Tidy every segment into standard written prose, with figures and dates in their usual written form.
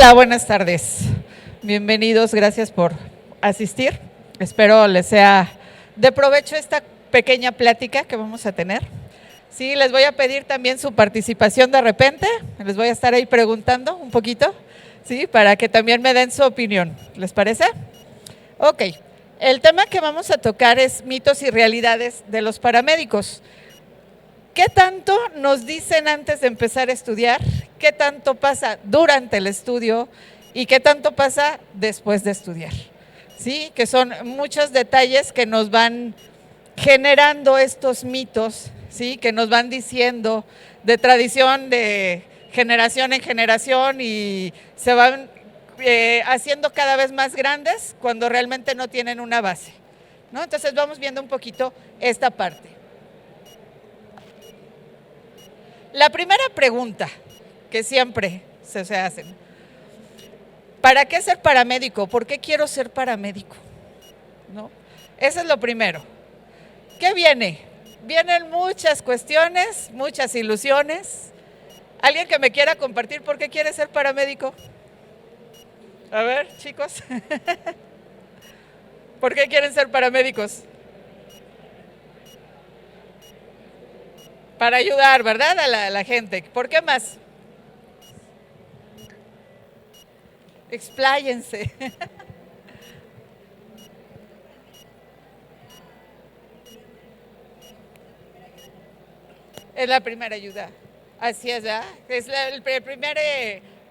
Hola, buenas tardes. Bienvenidos, gracias por asistir. Espero les sea de provecho esta pequeña plática que vamos a tener. Sí, les voy a pedir también su participación de repente. Les voy a estar ahí preguntando un poquito, sí, para que también me den su opinión. ¿Les parece? Ok. El tema que vamos a tocar es mitos y realidades de los paramédicos. ¿Qué tanto nos dicen antes de empezar a estudiar? ¿Qué tanto pasa durante el estudio? ¿Y qué tanto pasa después de estudiar? ¿Sí? Que son muchos detalles que nos van generando estos mitos, ¿sí? Que nos van diciendo de tradición de generación en generación y se van haciendo cada vez más grandes cuando realmente no tienen una base, ¿no? Entonces vamos viendo un poquito esta parte. La primera pregunta que siempre se hacen, ¿para qué ser paramédico? ¿Por qué quiero ser paramédico? ¿No? Eso es lo primero. ¿Qué viene? Vienen muchas cuestiones, muchas ilusiones. ¿Alguien que me quiera compartir por qué quiere ser paramédico? A ver, chicos. ¿Por qué quieren ser paramédicos? Para ayudar, ¿verdad? A la gente. ¿Por qué más? Expláyense. Es la primera ayuda. Así es, ¿verdad? Es el primer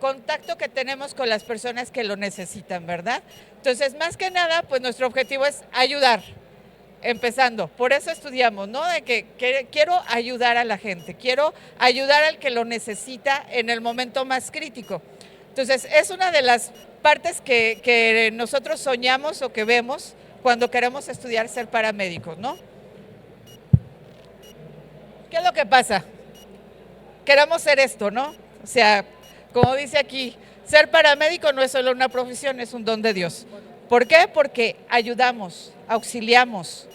contacto que tenemos con las personas que lo necesitan, ¿verdad? Entonces, más que nada, pues nuestro objetivo es ayudar. Empezando, por eso estudiamos, ¿no? De que quiero ayudar a la gente, quiero ayudar al que lo necesita en el momento más crítico. Entonces, es una de las partes que nosotros soñamos o que vemos cuando queremos estudiar ser paramédicos, ¿no? ¿Qué es lo que pasa? Queremos ser esto, ¿no? O sea, como dice aquí, ser paramédico no es solo una profesión, es un don de Dios. ¿Por qué? Porque ayudamos, auxiliamos,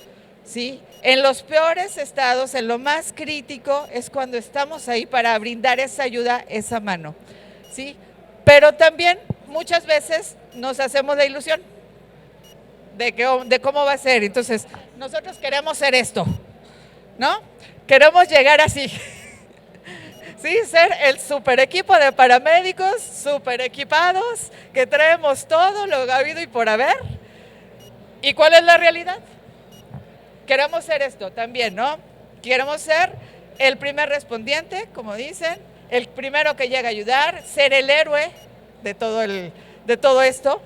¿sí? En los peores estados, en lo más crítico, es cuando estamos ahí para brindar esa ayuda, esa mano, ¿sí? Pero también muchas veces nos hacemos la ilusión de cómo va a ser. Entonces, nosotros queremos ser esto, ¿no? Queremos llegar así. Sí, ser el super equipo de paramédicos, super equipados, que traemos todo lo habido y por haber. ¿Y cuál es la realidad? Queremos ser esto también, ¿no? Queremos ser el primer respondiente, como dicen, el primero que llega a ayudar, ser el héroe de todo esto,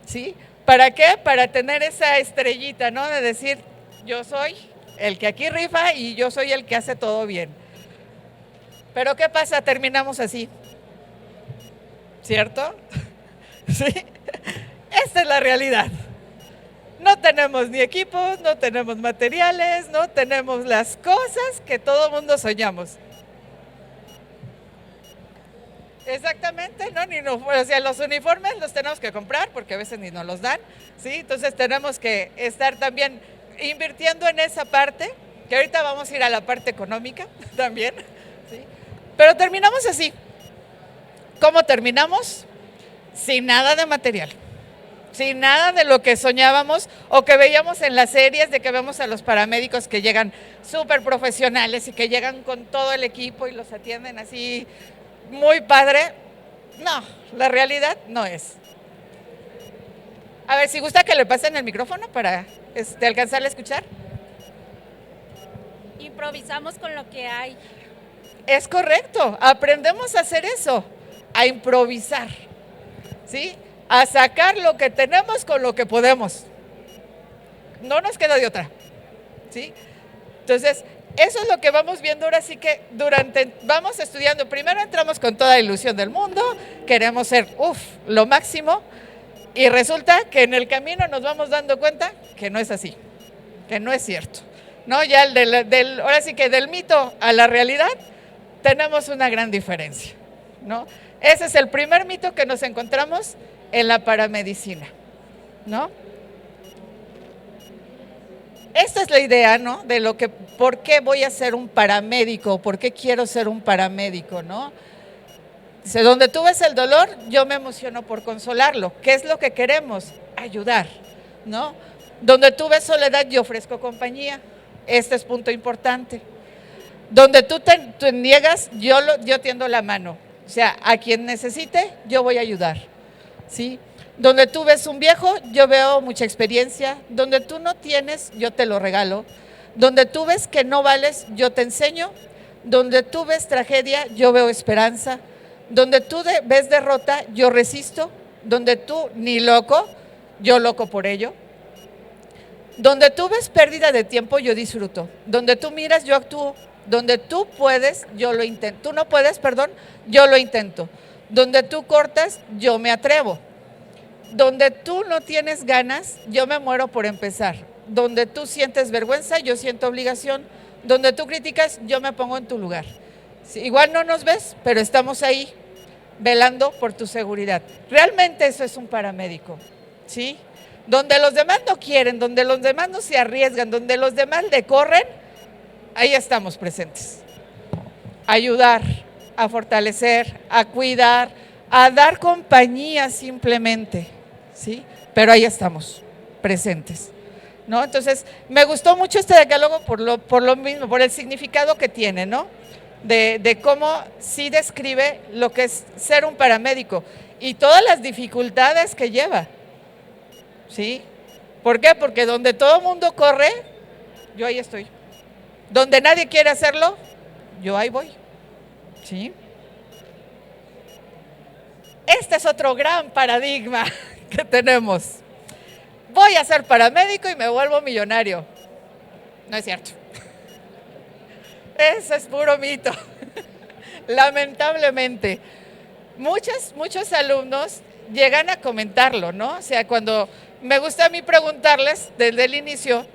¿sí? ¿Para qué? Para tener esa estrellita, ¿no? De decir, yo soy el que aquí rifa y yo soy el que hace todo bien. Pero ¿qué pasa? Terminamos así, ¿cierto? Sí, esta es la realidad. No tenemos ni equipos, no tenemos materiales, no tenemos las cosas que todo mundo soñamos. Exactamente, ¿no? O sea, los uniformes los tenemos que comprar porque a veces ni nos los dan, ¿sí? Entonces tenemos que estar también invirtiendo en esa parte, que ahorita vamos a ir a la parte económica también, ¿sí? Pero terminamos así. ¿Cómo terminamos? Sin nada de material, sin nada de lo que soñábamos o que veíamos en las series de que vemos a los paramédicos que llegan súper profesionales y que llegan con todo el equipo y los atienden así muy padre. No, la realidad no es. A ver, si gusta que le pasen el micrófono para alcanzarle a escuchar. Improvisamos con lo que hay. Es correcto, aprendemos a hacer eso, a improvisar, ¿sí? A sacar lo que tenemos con lo que podemos. No nos queda de otra, ¿sí? Entonces, eso es lo que vamos viendo ahora, sí que vamos estudiando. Primero entramos con toda la ilusión del mundo, queremos ser, lo máximo, y resulta que en el camino nos vamos dando cuenta que no es así, que no es cierto, ¿no? Ya ahora sí que del mito a la realidad tenemos una gran diferencia, ¿no? Ese es el primer mito que nos encontramos en la paramedicina, ¿no? Esta es la idea, ¿no? De ¿por qué voy a ser un paramédico? ¿Por qué quiero ser un paramédico, no? Dice, donde tú ves el dolor, yo me emociono por consolarlo. ¿Qué es lo que queremos? Ayudar, ¿no? Donde tú ves soledad, yo ofrezco compañía. Este es punto importante. Donde tú te niegas, yo tiendo la mano. O sea, a quien necesite, yo voy a ayudar, ¿sí? Donde tú ves un viejo, yo veo mucha experiencia. Donde tú no tienes, yo te lo regalo. Donde tú ves que no vales, yo te enseño. Donde tú ves tragedia, yo veo esperanza. Donde tú ves derrota, yo resisto. Donde tú ni loco, yo loco por ello. Donde tú ves pérdida de tiempo, yo disfruto. Donde tú miras, yo actúo. Donde tú puedes, yo lo intento. Tú no puedes, perdón, yo lo intento. Donde tú cortas, yo me atrevo. Donde tú no tienes ganas, yo me muero por empezar. Donde tú sientes vergüenza, yo siento obligación. Donde tú criticas, yo me pongo en tu lugar. Sí, igual no nos ves, pero estamos ahí velando por tu seguridad. Realmente eso es un paramédico, ¿sí? Donde los demás no quieren, donde los demás no se arriesgan, donde los demás le corren, ahí estamos presentes. Ayudar, a fortalecer, a cuidar, a dar compañía simplemente, ¿sí? Pero ahí estamos, presentes, ¿no? Entonces, me gustó mucho este decálogo por lo mismo, por el significado que tiene, ¿no? De cómo sí describe lo que es ser un paramédico y todas las dificultades que lleva, ¿sí? ¿Por qué? Porque donde todo el mundo corre, yo ahí estoy. Donde nadie quiere hacerlo, yo ahí voy, ¿sí? Este es otro gran paradigma que tenemos. Voy a ser paramédico y me vuelvo millonario. No es cierto. Eso es puro mito. Lamentablemente. Muchos alumnos llegan a comentarlo, ¿no? O sea, cuando me gusta a mí preguntarles desde el inicio,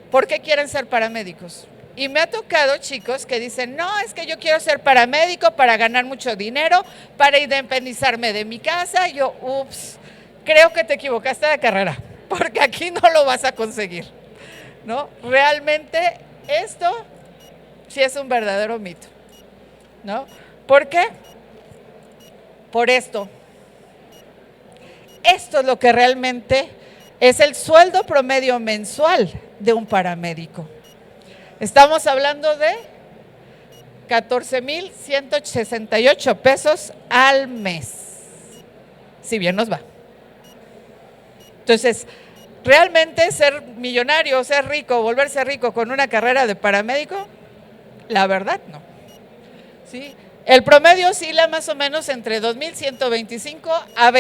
¿por qué quieren ser paramédicos? Y me ha tocado chicos que dicen, no, es que yo quiero ser paramédico para ganar mucho dinero, para independizarme de mi casa. Y yo, ups, creo que te equivocaste de carrera, porque aquí no lo vas a conseguir, ¿no? Realmente esto sí es un verdadero mito, ¿no? ¿Por qué? Por esto. Esto es lo que realmente es el sueldo promedio mensual de un paramédico. Estamos hablando de 14,168 pesos al mes, si bien nos va. Entonces, realmente ser millonario, ser rico, volverse rico con una carrera de paramédico, la verdad no. ¿Sí? El promedio oscila más o menos entre 2,125 a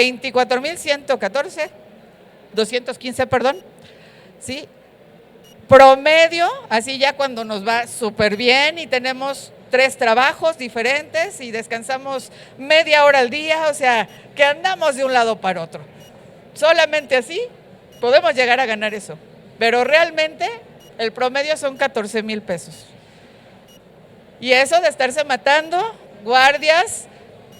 215, perdón. ¿Sí? Promedio, así ya cuando nos va súper bien y tenemos 3 trabajos diferentes y descansamos media hora al día, o sea, que andamos de un lado para otro. Solamente así podemos llegar a ganar eso, pero realmente el promedio son 14,000 pesos. Y eso de estarse matando, guardias,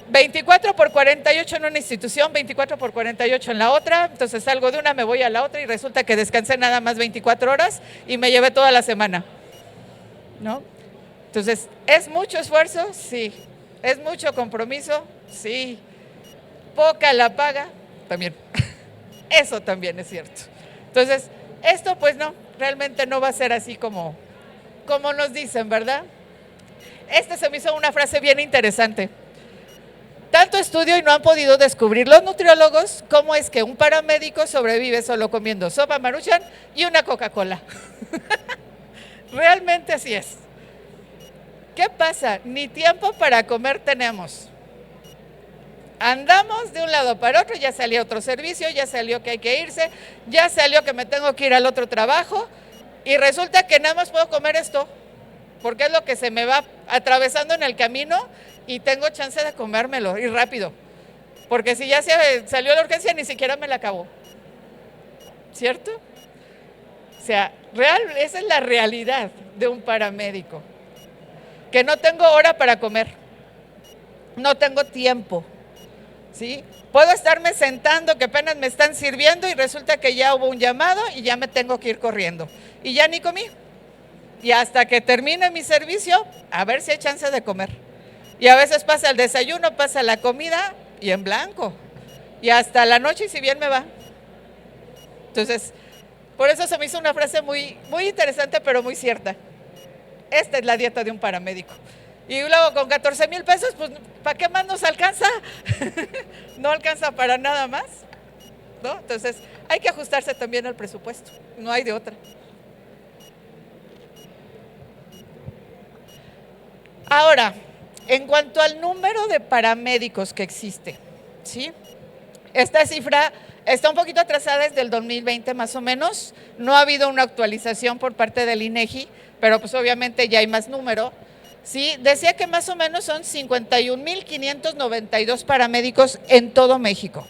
24 por 48 en una institución, 24 por 48 en la otra, entonces salgo de una, me voy a la otra y resulta que descansé nada más 24 horas y me llevé toda la semana, ¿no? Entonces, ¿es mucho esfuerzo? Sí. ¿Es mucho compromiso? Sí. ¿Poca la paga? También. Eso también es cierto. Entonces, esto pues no, realmente no va a ser así como nos dicen, ¿verdad? Se me hizo una frase bien interesante. Tanto estudio y no han podido descubrir los nutriólogos cómo es que un paramédico sobrevive solo comiendo sopa Maruchan y una Coca-Cola. Realmente así es. ¿Qué pasa? Ni tiempo para comer tenemos. Andamos de un lado para otro, ya salió otro servicio, ya salió que hay que irse, ya salió que me tengo que ir al otro trabajo y resulta que nada más puedo comer esto, porque es lo que se me va atravesando en el camino y tengo chance de comérmelo y rápido, porque si ya salió la urgencia ni siquiera me la acabo, ¿cierto? O sea, esa es la realidad de un paramédico, que no tengo hora para comer, no tengo tiempo, ¿sí? Puedo estarme sentando que apenas me están sirviendo y resulta que ya hubo un llamado y ya me tengo que ir corriendo y ya ni comí. Y hasta que termine mi servicio, a ver si hay chance de comer. Y a veces pasa el desayuno, pasa la comida y en blanco. Y hasta la noche, si bien me va. Entonces, por eso se me hizo una frase muy, muy interesante, pero muy cierta. Esta es la dieta de un paramédico. Y luego con 14,000 pesos, pues, ¿para qué más nos alcanza? No alcanza para nada más, ¿no? Entonces, hay que ajustarse también al presupuesto. No hay de otra. Ahora, en cuanto al número de paramédicos que existe, ¿sí? Esta cifra está un poquito atrasada desde el 2020 más o menos. No ha habido una actualización por parte del INEGI, pero pues obviamente ya hay más número. Sí, decía que más o menos son 51,592 paramédicos en todo México.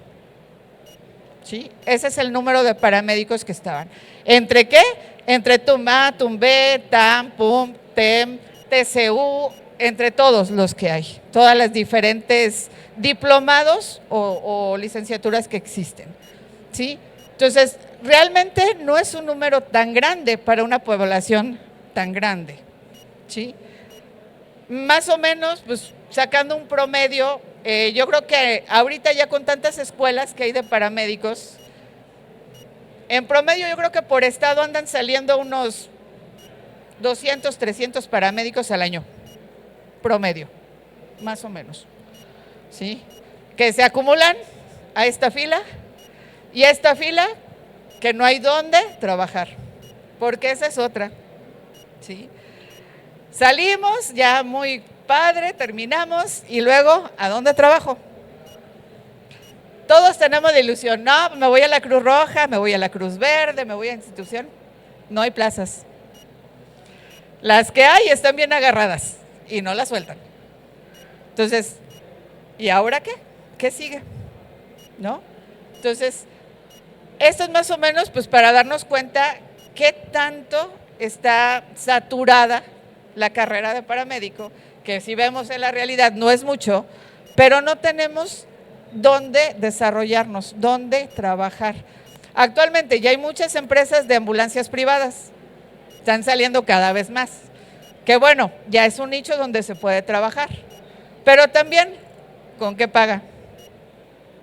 ¿Sí? Ese es el número de paramédicos que estaban. ¿Entre qué? Entre TUMA, TUMBE, TAM, PUM, TEM, TCU, entre todos los que hay, todas las diferentes diplomados o licenciaturas que existen. ¿Sí? Entonces, realmente no es un número tan grande para una población tan grande. ¿Sí? Más o menos, pues sacando un promedio, yo creo que ahorita ya con tantas escuelas que hay de paramédicos, en promedio yo creo que por estado andan saliendo unos 200, 300 paramédicos al año, promedio, más o menos, ¿sí? Que se acumulan a esta fila y a esta fila que no hay dónde trabajar, porque esa es otra, ¿sí? Salimos, ya muy padre, terminamos y luego, ¿a dónde trabajo? Todos tenemos la ilusión, no, me voy a la Cruz Roja, me voy a la Cruz Verde, me voy a institución. No hay plazas. Las que hay están bien agarradas y no las sueltan. Entonces, ¿y ahora qué? ¿Qué sigue? ¿No? Entonces, esto es más o menos pues para darnos cuenta qué tanto está saturada la carrera de paramédico, que si vemos en la realidad no es mucho, pero no tenemos dónde desarrollarnos, dónde trabajar. Actualmente ya hay muchas empresas de ambulancias privadas, están saliendo cada vez más, que bueno, ya es un nicho donde se puede trabajar, pero también, ¿con qué paga?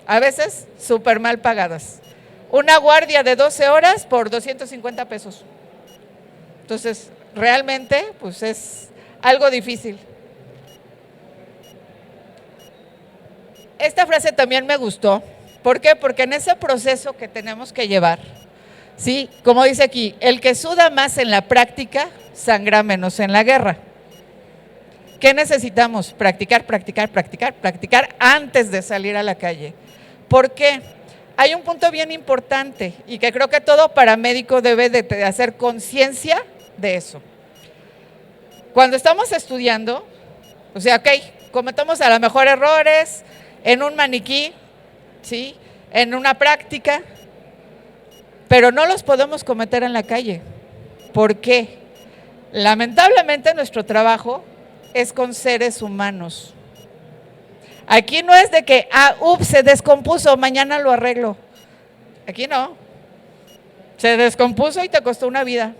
A veces súper mal pagadas. Una guardia de 12 horas por 250 pesos. Entonces, realmente, pues es algo difícil. Esta frase también me gustó. ¿Por qué? Porque en ese proceso que tenemos que llevar, ¿sí? Como dice aquí, el que suda más en la práctica, sangra menos en la guerra. ¿Qué necesitamos? Practicar, practicar, practicar, practicar antes de salir a la calle. ¿Por qué? Hay un punto bien importante y que creo que todo paramédico debe de hacer conciencia de eso. Cuando estamos estudiando, o sea, ok, cometemos a lo mejor errores en un maniquí, ¿sí? En una práctica, pero no los podemos cometer en la calle. ¿Por qué? Lamentablemente nuestro trabajo es con seres humanos. Aquí no es de que, se descompuso, mañana lo arreglo. Aquí no. Se descompuso y te costó una vida.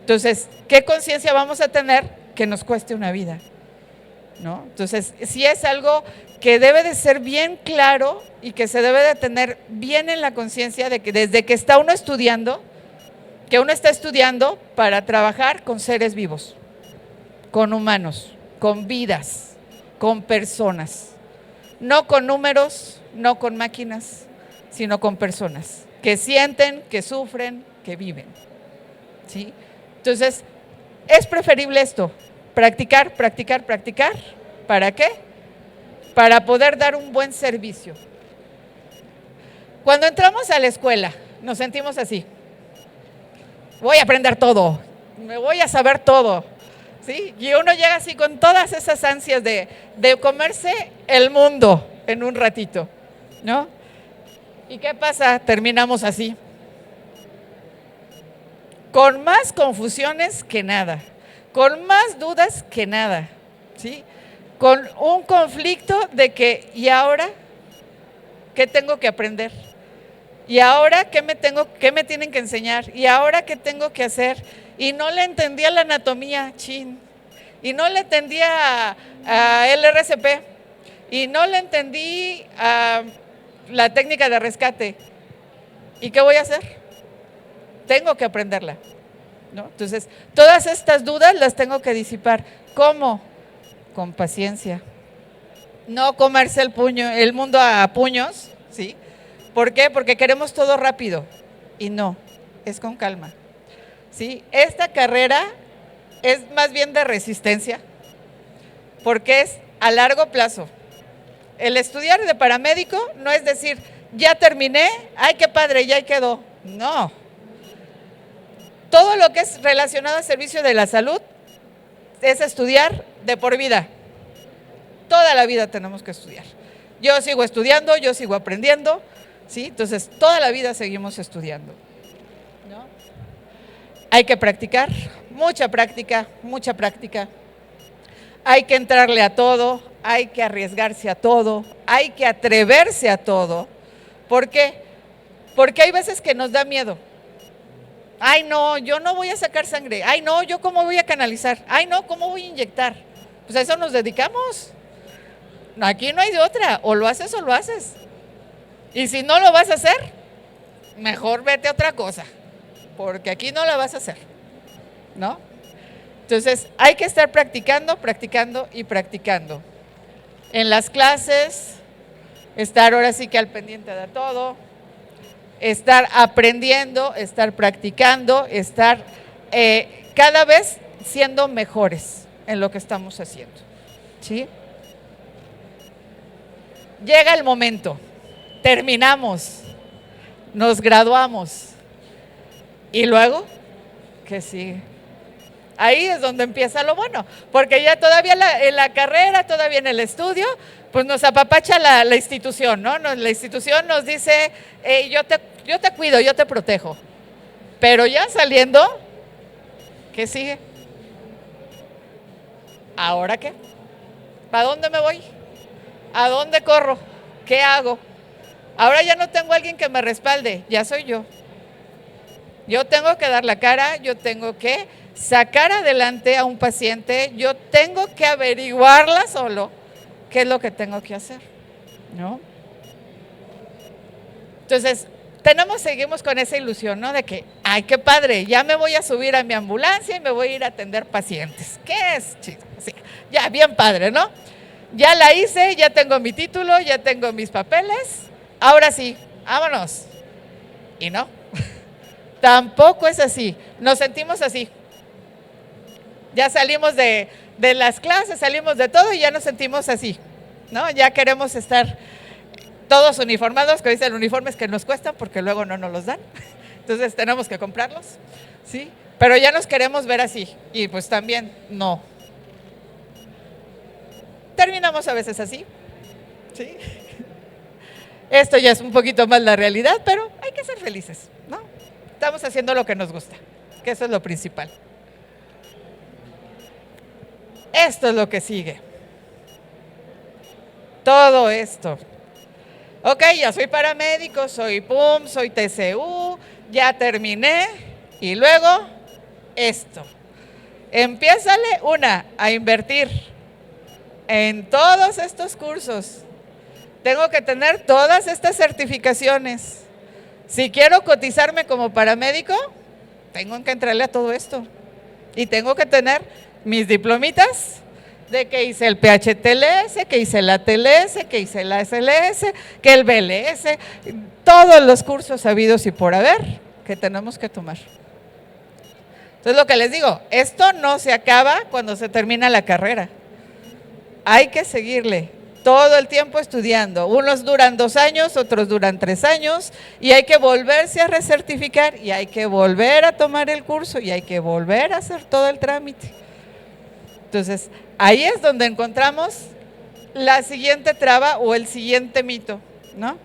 Entonces, ¿qué conciencia vamos a tener que nos cueste una vida? ¿No? Entonces, sí es algo que debe de ser bien claro y que se debe de tener bien en la conciencia de que desde que está uno estudiando, que uno está estudiando para trabajar con seres vivos, con humanos, con vidas, con personas, no con números, no con máquinas, sino con personas que sienten, que sufren, que viven, ¿sí? Entonces, es preferible esto, practicar, practicar, practicar. ¿Para qué? Para poder dar un buen servicio. Cuando entramos a la escuela, nos sentimos así. Voy a aprender todo, me voy a saber todo, ¿sí? Y uno llega así con todas esas ansias de comerse el mundo en un ratito, ¿no? ¿Y qué pasa? Terminamos así. Con más confusiones que nada, con más dudas que nada, ¿sí? Con un conflicto de que, ¿y ahora qué tengo que aprender? ¿Y ahora qué me tienen que enseñar? ¿Y ahora qué tengo que hacer? Y no le entendía la anatomía, chin. y no le entendí a LRCP y no le entendí a la técnica de rescate. ¿Y qué voy a hacer? Tengo que aprenderla, ¿no? Entonces, todas estas dudas las tengo que disipar. ¿Cómo? Con paciencia. No comerse el mundo a puños, ¿sí? ¿Por qué? Porque queremos todo rápido. Y no, es con calma, ¿sí? Esta carrera es más bien de resistencia, porque es a largo plazo. El estudiar de paramédico no es decir, ya terminé, ay, qué padre, ya quedó. No. Todo lo que es relacionado al servicio de la salud es estudiar de por vida. Toda la vida tenemos que estudiar. Yo sigo estudiando, yo sigo aprendiendo, ¿sí? Entonces, toda la vida seguimos estudiando, ¿no? Hay que practicar, mucha práctica, mucha práctica. Hay que entrarle a todo, hay que arriesgarse a todo, hay que atreverse a todo. ¿Por qué? Porque hay veces que nos da miedo. Ay, no, yo no voy a sacar sangre. Ay, no, yo cómo voy a canalizar. Ay, no, ¿cómo voy a inyectar? Pues a eso nos dedicamos. Aquí no hay de otra, o lo haces o lo haces. Y si no lo vas a hacer, mejor vete a otra cosa, porque aquí no la vas a hacer, ¿no? Entonces, hay que estar practicando, practicando y practicando. En las clases, estar ahora sí que al pendiente de todo, estar aprendiendo, estar practicando, estar cada vez siendo mejores en lo que estamos haciendo, ¿sí? Llega el momento, terminamos, nos graduamos, y luego, ¿qué sigue? Ahí es donde empieza lo bueno, porque ya todavía en la carrera, todavía en el estudio, pues nos apapacha la institución, ¿no? La institución nos dice, yo te cuido, yo te protejo. Pero ya saliendo, ¿qué sigue? ¿Ahora qué? ¿Para dónde me voy? ¿A dónde corro? ¿Qué hago? Ahora ya no tengo a alguien que me respalde, ya soy yo. Yo tengo que dar la cara, yo tengo que sacar adelante a un paciente, yo tengo que averiguarla solo qué es lo que tengo que hacer, ¿no? Entonces, seguimos con esa ilusión, ¿no? De que, ay, qué padre, ya me voy a subir a mi ambulancia y me voy a ir a atender pacientes. ¿Qué es, chico? Sí, ya, bien padre, ¿no? Ya la hice, ya tengo mi título, ya tengo mis papeles, ahora sí, vámonos. Y no, tampoco es así, nos sentimos así. Ya salimos de las clases, salimos de todo y ya nos sentimos así, ¿no? Ya queremos estar todos uniformados, que dicen uniformes que nos cuestan porque luego no nos los dan, entonces tenemos que comprarlos, ¿sí? Pero ya nos queremos ver así y pues también no. Terminamos a veces así, ¿sí? Esto ya es un poquito más la realidad, pero hay que ser felices, ¿no? Estamos haciendo lo que nos gusta, que eso es lo principal. Esto es lo que sigue. Todo esto. Ok, ya soy paramédico, soy PUM, soy TCU, ya terminé. Y luego, esto. Empiézale a invertir en todos estos cursos. Tengo que tener todas estas certificaciones. Si quiero cotizarme como paramédico, tengo que entrarle a todo esto. Y tengo que tener mis diplomitas de que hice el PHTLS, que hice la TLS, que hice la SLS, que el BLS, todos los cursos habidos y por haber que tenemos que tomar. Entonces lo que les digo, esto no se acaba cuando se termina la carrera. Hay que seguirle todo el tiempo estudiando. Unos duran 2 años, otros duran 3 años y hay que volverse a recertificar y hay que volver a tomar el curso y hay que volver a hacer todo el trámite. Entonces, ahí es donde encontramos la siguiente traba o el siguiente mito, ¿no?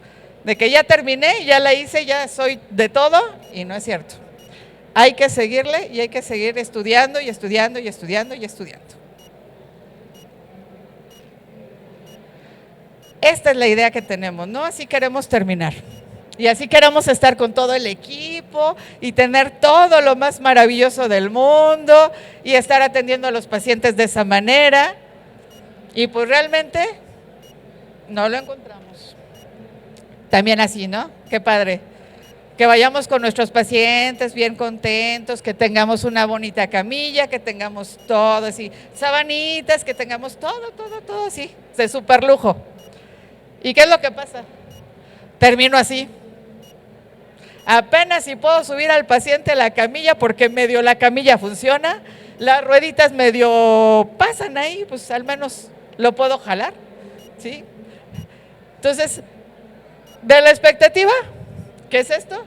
De que ya terminé, ya la hice, ya soy de todo y no es cierto. Hay que seguirle y hay que seguir estudiando y estudiando y estudiando y estudiando. Esta es la idea que tenemos, ¿no? Así queremos terminar. Y así queremos estar con todo el equipo y tener todo lo más maravilloso del mundo y estar atendiendo a los pacientes de esa manera. Y pues realmente no lo encontramos. También así, ¿no? Qué padre. Que vayamos con nuestros pacientes bien contentos, que tengamos una bonita camilla, que tengamos todo así, sabanitas, que tengamos todo así, de súper lujo. ¿Y qué es lo que pasa? Termino así. Apenas si puedo subir al paciente a la camilla, porque medio la camilla funciona, las rueditas medio pasan ahí, pues al menos lo puedo jalar, ¿sí? Entonces, de la expectativa, ¿qué es esto?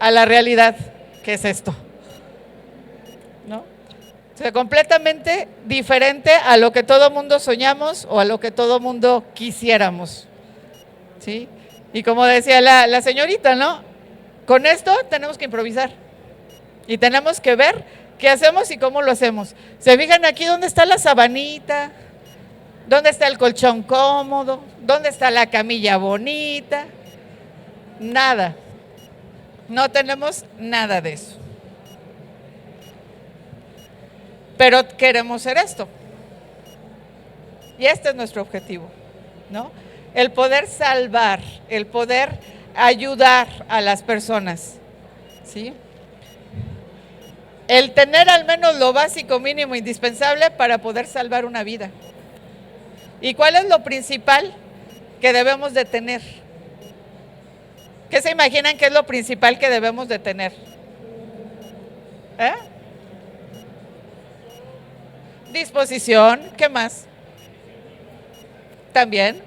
A la realidad, ¿qué es esto? ¿No? O sea, completamente diferente a lo que todo mundo soñamos o a lo que todo mundo quisiéramos, ¿sí? Y como decía la señorita, ¿no? Con esto tenemos que improvisar y tenemos que ver qué hacemos y cómo lo hacemos. ¿Se fijan aquí dónde está la sabanita? ¿Dónde está el colchón cómodo? ¿Dónde está la camilla bonita? Nada. No tenemos nada de eso. Pero queremos ser esto. Y este es nuestro objetivo, ¿no? El poder salvar, el poder ayudar a las personas, ¿sí? El tener al menos lo básico, mínimo, indispensable para poder salvar una vida. ¿Y cuál es lo principal que debemos de tener? ¿Qué se imaginan que es lo principal que debemos de tener? Disposición, ¿qué más? También.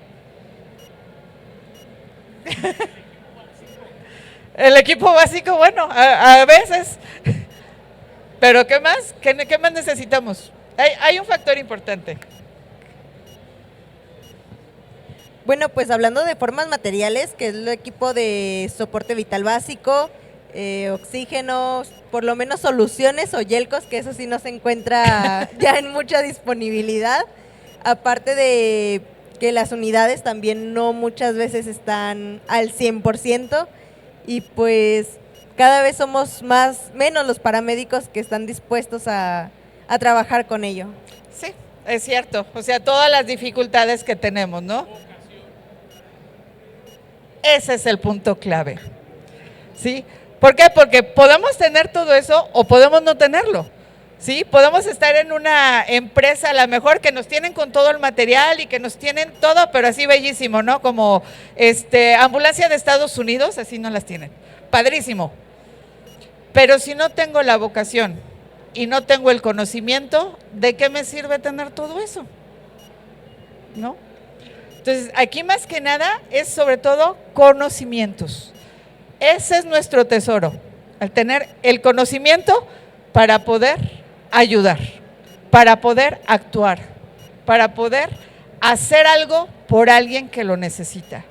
El equipo básico, bueno, a veces. Pero ¿qué más? ¿Qué más necesitamos? Hay un factor importante. Bueno, pues hablando de formas materiales, que es el equipo de soporte vital básico, oxígenos, por lo menos soluciones o yelcos, que eso sí no se encuentra ya en mucha disponibilidad. Aparte de que las unidades también no muchas veces están al 100%, y pues cada vez somos menos los paramédicos que están dispuestos a trabajar con ello. Sí, es cierto. O sea, todas las dificultades que tenemos, ¿no? Ese es el punto clave, ¿sí? ¿Por qué? Porque podemos tener todo eso o podemos no tenerlo, ¿sí? Podemos estar en una empresa a lo mejor que nos tienen con todo el material y que nos tienen todo, pero así bellísimo, ¿no? Como ambulancia de Estados Unidos, así no las tienen. Padrísimo. Pero si no tengo la vocación y no tengo el conocimiento, ¿de qué me sirve tener todo eso? ¿No? Entonces, aquí más que nada es sobre todo conocimientos. Ese es nuestro tesoro, al tener el conocimiento para poder ayudar, para poder actuar, para poder hacer algo por alguien que lo necesita,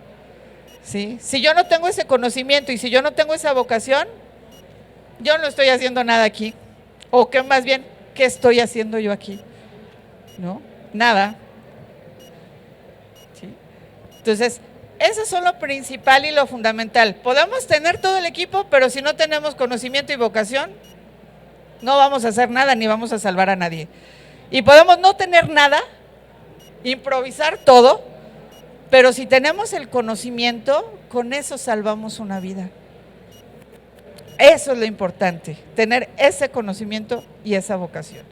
¿sí? Si yo no tengo ese conocimiento y si yo no tengo esa vocación, yo no estoy haciendo nada aquí. O que más bien, ¿qué estoy haciendo yo aquí? ¿No? Nada. ¿Sí? Entonces, eso es lo principal y lo fundamental. Podemos tener todo el equipo, pero si no tenemos conocimiento y vocación, no vamos a hacer nada ni vamos a salvar a nadie. Y podemos no tener nada, improvisar todo, pero si tenemos el conocimiento, con eso salvamos una vida. Eso es lo importante, tener ese conocimiento y esa vocación.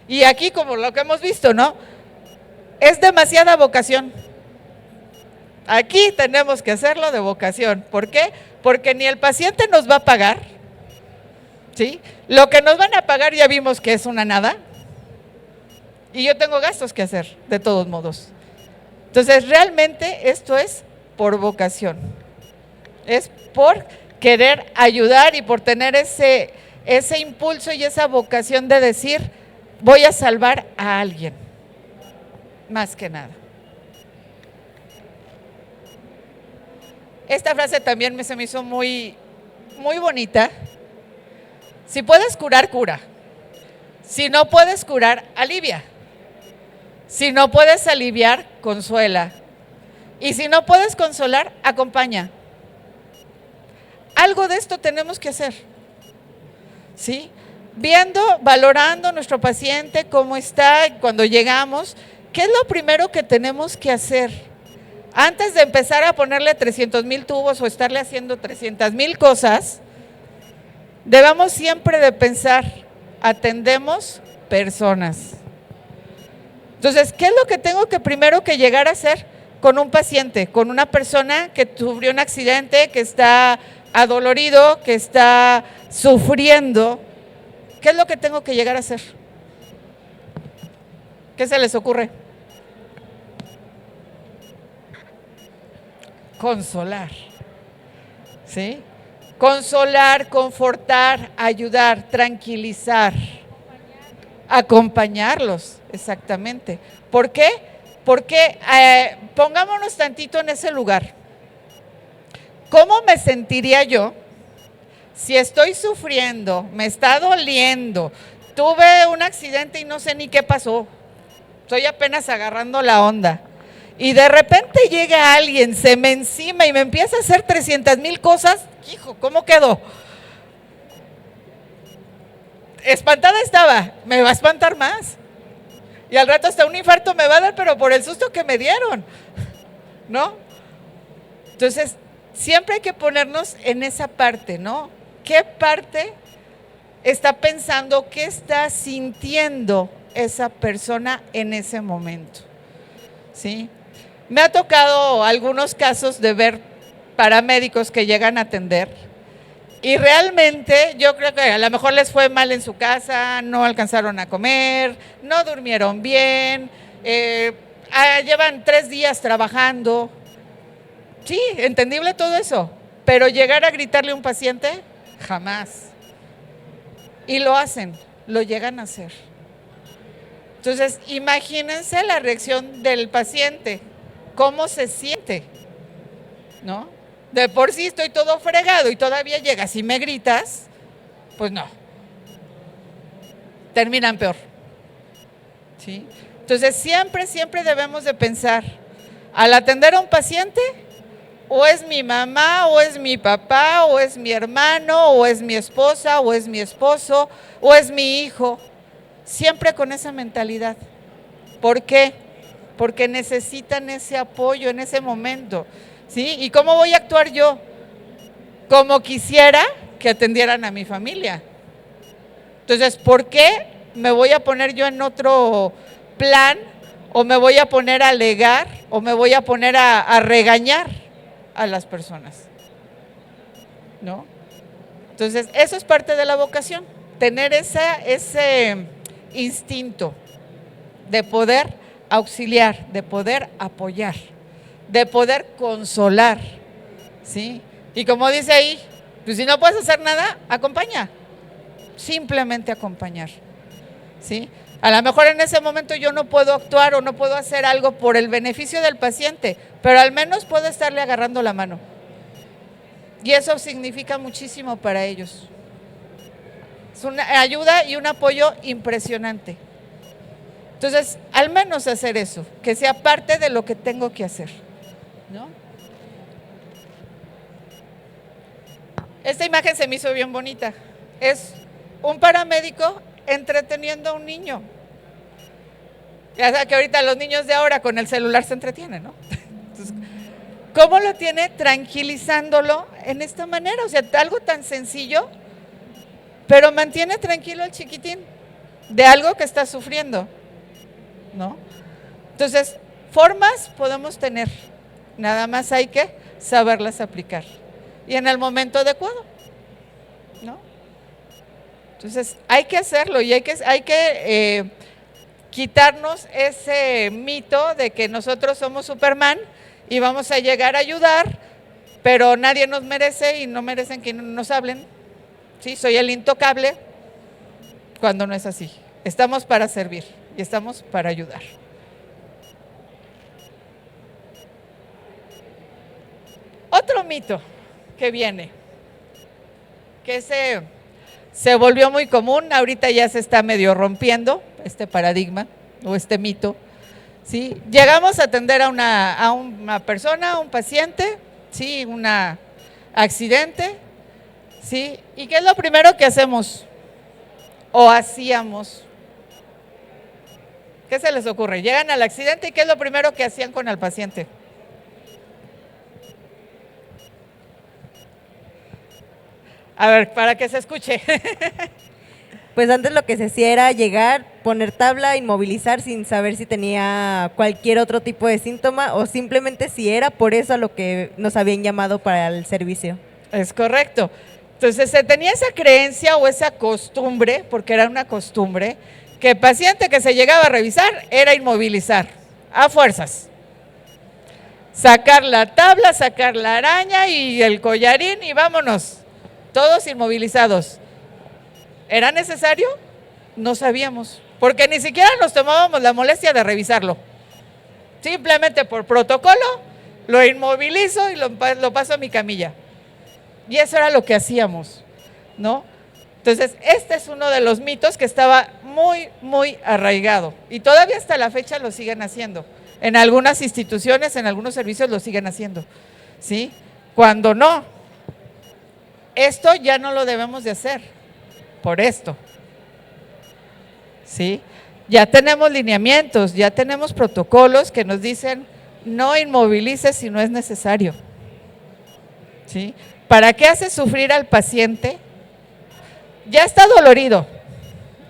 Y aquí, como lo que hemos visto, ¿no? Es demasiada vocación. Aquí tenemos que hacerlo de vocación. ¿Por qué? Porque ni el paciente nos va a pagar, ¿sí? Lo que nos van a pagar ya vimos que es una nada. Y yo tengo gastos que hacer, de todos modos. Entonces, realmente esto es por vocación. Es por querer ayudar y por tener ese impulso y esa vocación de decir, voy a salvar a alguien. Más que nada. Esta frase también se me hizo muy, muy bonita. Si puedes curar, cura. Si no puedes curar, alivia. Si no puedes aliviar, consuela. Y si no puedes consolar, acompaña. Algo de esto tenemos que hacer, ¿sí? Viendo, valorando nuestro paciente, cómo está, cuando llegamos, ¿qué es lo primero que tenemos que hacer? Antes de empezar a ponerle 300,000 tubos o estarle haciendo 300,000 cosas, debemos siempre de pensar, atendemos personas. Entonces, ¿qué es lo que tengo que primero que llegar a hacer con un paciente, con una persona que sufrió un accidente, que está adolorido, que está sufriendo? ¿Qué es lo que tengo que llegar a hacer? ¿Qué se les ocurre? Consolar, ¿sí? Consolar, confortar, ayudar, tranquilizar, acompañarlos, exactamente. ¿Por qué? Porque pongámonos tantito en ese lugar. ¿Cómo me sentiría yo si estoy sufriendo, me está doliendo, tuve un accidente y no sé ni qué pasó, estoy apenas agarrando la onda, y de repente llega alguien, se me encima y me empieza a hacer 300,000 cosas? Hijo, ¿cómo quedó? Espantada estaba, me va a espantar más. Y al rato hasta un infarto me va a dar, pero por el susto que me dieron, ¿no? Entonces, siempre hay que ponernos en esa parte, ¿no? ¿Qué parte está pensando, qué está sintiendo esa persona en ese momento? ¿Sí? Me ha tocado algunos casos de ver paramédicos que llegan a atender y realmente yo creo que a lo mejor les fue mal en su casa, no alcanzaron a comer, no durmieron bien, llevan 3 días trabajando. Sí, entendible todo eso, pero llegar a gritarle a un paciente, jamás. Y lo hacen, lo llegan a hacer. Entonces, imagínense la reacción del paciente, cómo se siente, ¿no? De por sí estoy todo fregado y todavía llegas y me gritas, pues no. Terminan peor, ¿sí? Entonces, siempre debemos de pensar, al atender a un paciente, o es mi mamá, o es mi papá, o es mi hermano, o es mi esposa, o es mi esposo, o es mi hijo. Siempre con esa mentalidad. ¿Por qué? Porque necesitan ese apoyo en ese momento, ¿sí? ¿Y cómo voy a actuar yo? Como quisiera que atendieran a mi familia. Entonces, ¿por qué me voy a poner yo en otro plan? ¿O me voy a poner a alegar? ¿O me voy a poner a regañar a las personas? ¿No? Entonces, eso es parte de la vocación, tener ese instinto de poder auxiliar, de poder apoyar, de poder consolar, ¿sí? Y como dice ahí, pues si no puedes hacer nada, acompaña, simplemente acompañar, ¿sí? A lo mejor en ese momento yo no puedo actuar o no puedo hacer algo por el beneficio del paciente, pero al menos puedo estarle agarrando la mano. Y eso significa muchísimo para ellos. Es una ayuda y un apoyo impresionante. Entonces, al menos hacer eso, que sea parte de lo que tengo que hacer, ¿no? Esta imagen se me hizo bien bonita. Es un paramédico entreteniendo a un niño. Ya sabes que ahorita los niños de ahora con el celular se entretienen, ¿no? Entonces, ¿cómo lo tiene? Tranquilizándolo en esta manera, o sea, algo tan sencillo, pero mantiene tranquilo al chiquitín de algo que está sufriendo, ¿no? Entonces, formas podemos tener, nada más hay que saberlas aplicar y en el momento adecuado, ¿no? Entonces, hay que hacerlo y hay que quitarnos ese mito de que nosotros somos Superman y vamos a llegar a ayudar, pero nadie nos merece y no merecen que nos hablen. Sí, soy el intocable, cuando no es así. Estamos para servir y estamos para ayudar. Otro mito que viene, que se volvió muy común, ahorita ya se está medio rompiendo este paradigma o este mito, ¿sí? Llegamos a atender a una persona, a un paciente, ¿sí? Un accidente, ¿sí? ¿Y qué es lo primero que hacemos? O hacíamos. ¿Qué se les ocurre? Llegan al accidente y ¿qué es lo primero que hacían con el paciente? A ver, para que se escuche. Pues antes lo que se hacía era llegar, poner tabla, inmovilizar sin saber si tenía cualquier otro tipo de síntoma o simplemente si era por eso a lo que nos habían llamado para el servicio. Es correcto. Entonces se tenía esa creencia o esa costumbre, porque era una costumbre, que el paciente que se llegaba a revisar era inmovilizar, a fuerzas. Sacar la tabla, sacar la araña y el collarín y vámonos, todos inmovilizados. ¿Era necesario? No sabíamos, porque ni siquiera nos tomábamos la molestia de revisarlo. Simplemente por protocolo lo inmovilizo y lo paso a mi camilla. Y eso era lo que hacíamos, ¿no? Entonces, este es uno de los mitos que estaba muy, muy arraigado. Y todavía hasta la fecha lo siguen haciendo. En algunas instituciones, en algunos servicios lo siguen haciendo, ¿sí? Cuando no, esto ya no lo debemos de hacer. Por esto, ¿sí? Ya tenemos lineamientos, ya tenemos protocolos que nos dicen no inmovilices si no es necesario, ¿sí? ¿Para qué haces sufrir al paciente? Ya está dolorido,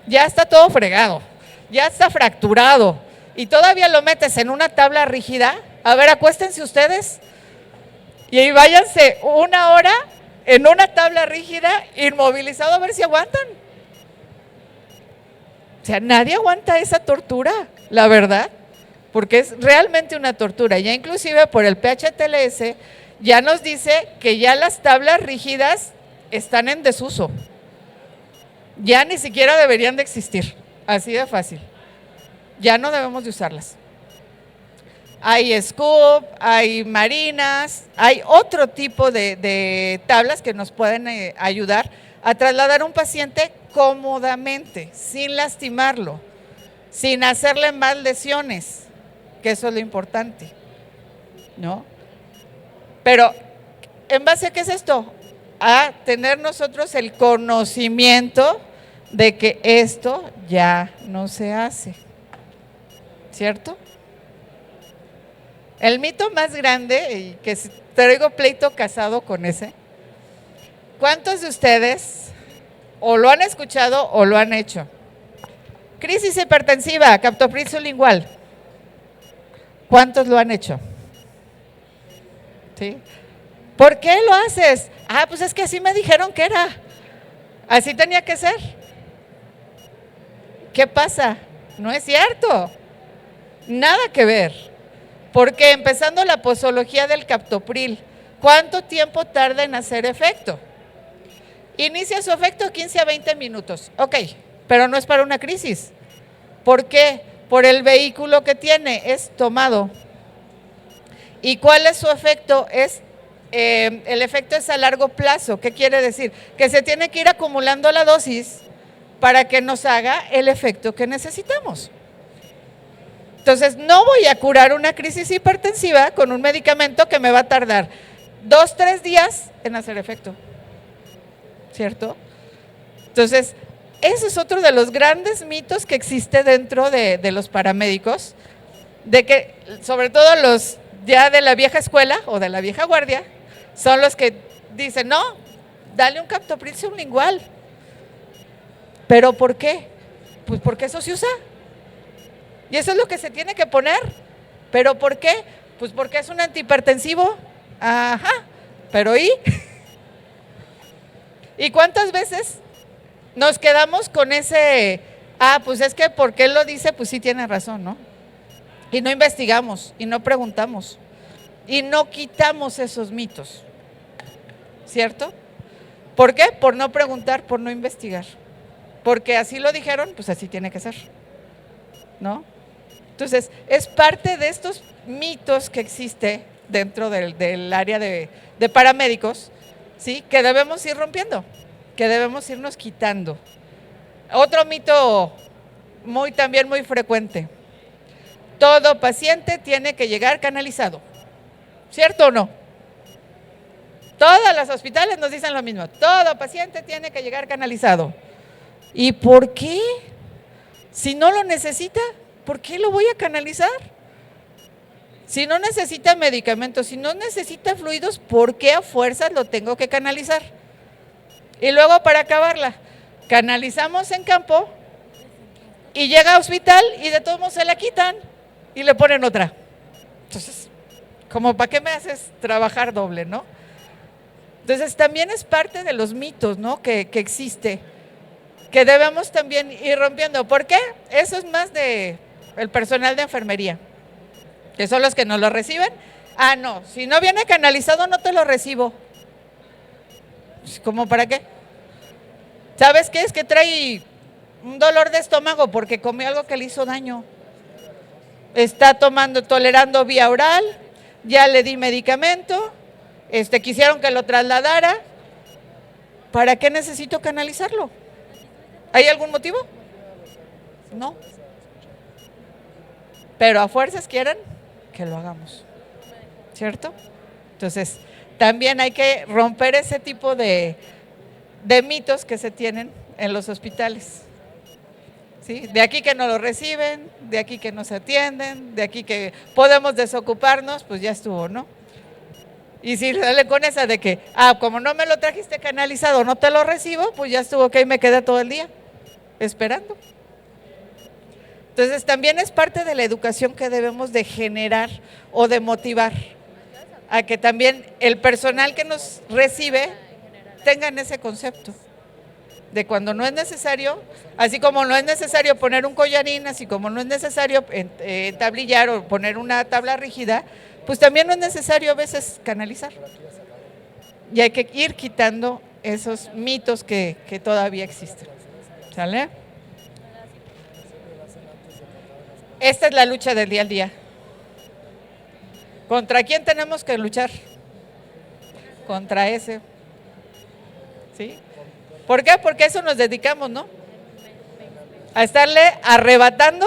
ya está todo fregado, ya está fracturado y todavía lo metes en una tabla rígida. A ver, acuéstense ustedes y váyanse una hora en una tabla rígida, inmovilizado, a ver si aguantan. O sea, nadie aguanta esa tortura, la verdad, porque es realmente una tortura. Ya inclusive por el PHTLS ya nos dice que ya las tablas rígidas están en desuso. Ya ni siquiera deberían de existir, así de fácil. Ya no debemos de usarlas. Hay scoop, hay marinas, hay otro tipo de tablas que nos pueden ayudar a trasladar a un paciente cómodamente, sin lastimarlo, sin hacerle más lesiones, que eso es lo importante, ¿no? Pero, ¿en base a qué es esto? A tener nosotros el conocimiento de que esto ya no se hace, ¿cierto? El mito más grande, y que traigo pleito casado con ese, ¿cuántos de ustedes o lo han escuchado o lo han hecho? Crisis hipertensiva, captopril sublingual. ¿Cuántos lo han hecho? ¿Sí? ¿Por qué lo haces? Ah, pues es que así me dijeron que era. Así tenía que ser. ¿Qué pasa? No es cierto. Nada que ver. Porque empezando la posología del captopril, ¿cuánto tiempo tarda en hacer efecto? Inicia su efecto 15 a 20 minutos. Ok, pero no es para una crisis. ¿Por qué? Por el vehículo que tiene, es tomado. ¿Y cuál es su efecto? El efecto es a largo plazo. ¿Qué quiere decir? Que se tiene que ir acumulando la dosis para que nos haga el efecto que necesitamos. Entonces, no voy a curar una crisis hipertensiva con un medicamento que me va a tardar 2-3 días en hacer efecto, ¿cierto? Entonces, ese es otro de los grandes mitos que existe dentro de los paramédicos, de que, sobre todo los ya de la vieja escuela o de la vieja guardia, son los que dicen, no, dale un captopril sublingual. ¿Pero por qué? Pues porque eso se usa. Y eso es lo que se tiene que poner. ¿Pero por qué? Pues porque es un antihipertensivo. Ajá, pero ¿y? ¿Y cuántas veces nos quedamos con ese, pues es que porque él lo dice, pues sí tiene razón, ¿no? Y no investigamos, y no preguntamos, y no quitamos esos mitos, ¿cierto? ¿Por qué? Por no preguntar, por no investigar. Porque así lo dijeron, pues así tiene que ser, ¿no? Entonces, es parte de estos mitos que existe dentro del área de paramédicos, ¿sí? Que debemos ir rompiendo, que debemos irnos quitando. Otro mito también muy frecuente. todo paciente tiene que llegar canalizado. ¿Cierto o no? Todos los hospitales nos dicen lo mismo. Todo paciente tiene que llegar canalizado. ¿Y por qué? Si no lo necesita, ¿por qué lo voy a canalizar? Si no necesita medicamentos, si no necesita fluidos, ¿por qué a fuerzas lo tengo que canalizar? Y luego, para acabarla, canalizamos en campo y llega a hospital y de todos modos se la quitan y le ponen otra. Entonces, como para qué me haces trabajar doble, ¿no? Entonces también es parte de los mitos, ¿no? que existe, que debemos también ir rompiendo. ¿Por qué? Eso es más de el personal de enfermería, que son los que nos lo reciben. Ah, no, si no viene canalizado no te lo recibo. ¿Cómo para qué? ¿Sabes qué? Es que trae un dolor de estómago porque comió algo que le hizo daño. Está tolerando vía oral, ya le di medicamento, quisieron que lo trasladara. ¿Para qué necesito canalizarlo? ¿Hay algún motivo? No. Pero a fuerzas quieren que lo hagamos, ¿cierto? Entonces, también hay que romper ese tipo de mitos que se tienen en los hospitales. ¿Sí? De aquí que no lo reciben, de aquí que no se atienden, de aquí que podemos desocuparnos, pues ya estuvo, ¿no? Y si sale con esa de que, como no me lo trajiste canalizado, no te lo recibo, pues ya estuvo, ok, me quedé todo el día esperando. Entonces también es parte de la educación que debemos de generar o de motivar a que también el personal que nos recibe tengan ese concepto de cuando no es necesario, así como no es necesario poner un collarín, así como no es necesario tablillar o poner una tabla rígida, pues también no es necesario a veces canalizar. Y hay que ir quitando esos mitos que todavía existen. ¿Sale? Esta es la lucha del día al día. ¿Contra quién tenemos que luchar? Contra ese. ¿Sí? ¿Por qué? Porque a eso nos dedicamos, ¿no? A estarle arrebatando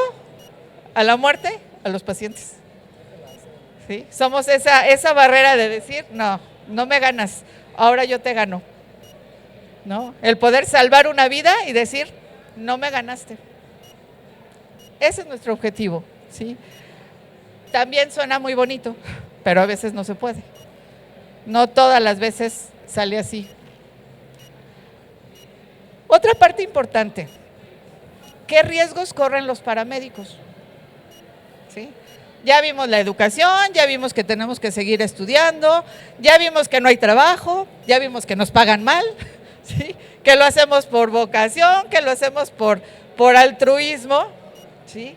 a la muerte a los pacientes. ¿Sí? Somos esa barrera de decir, no me ganas, ahora yo te gano. ¿No? El poder salvar una vida y decir, no me ganaste. Ese es nuestro objetivo, ¿sí? También suena muy bonito, pero a veces no se puede. No todas las veces sale así. Otra parte importante, ¿qué riesgos corren los paramédicos? ¿Sí? Ya vimos la educación, ya vimos que tenemos que seguir estudiando, ya vimos que no hay trabajo, ya vimos que nos pagan mal, ¿sí? Que lo hacemos por vocación, que lo hacemos por altruismo, ¿sí?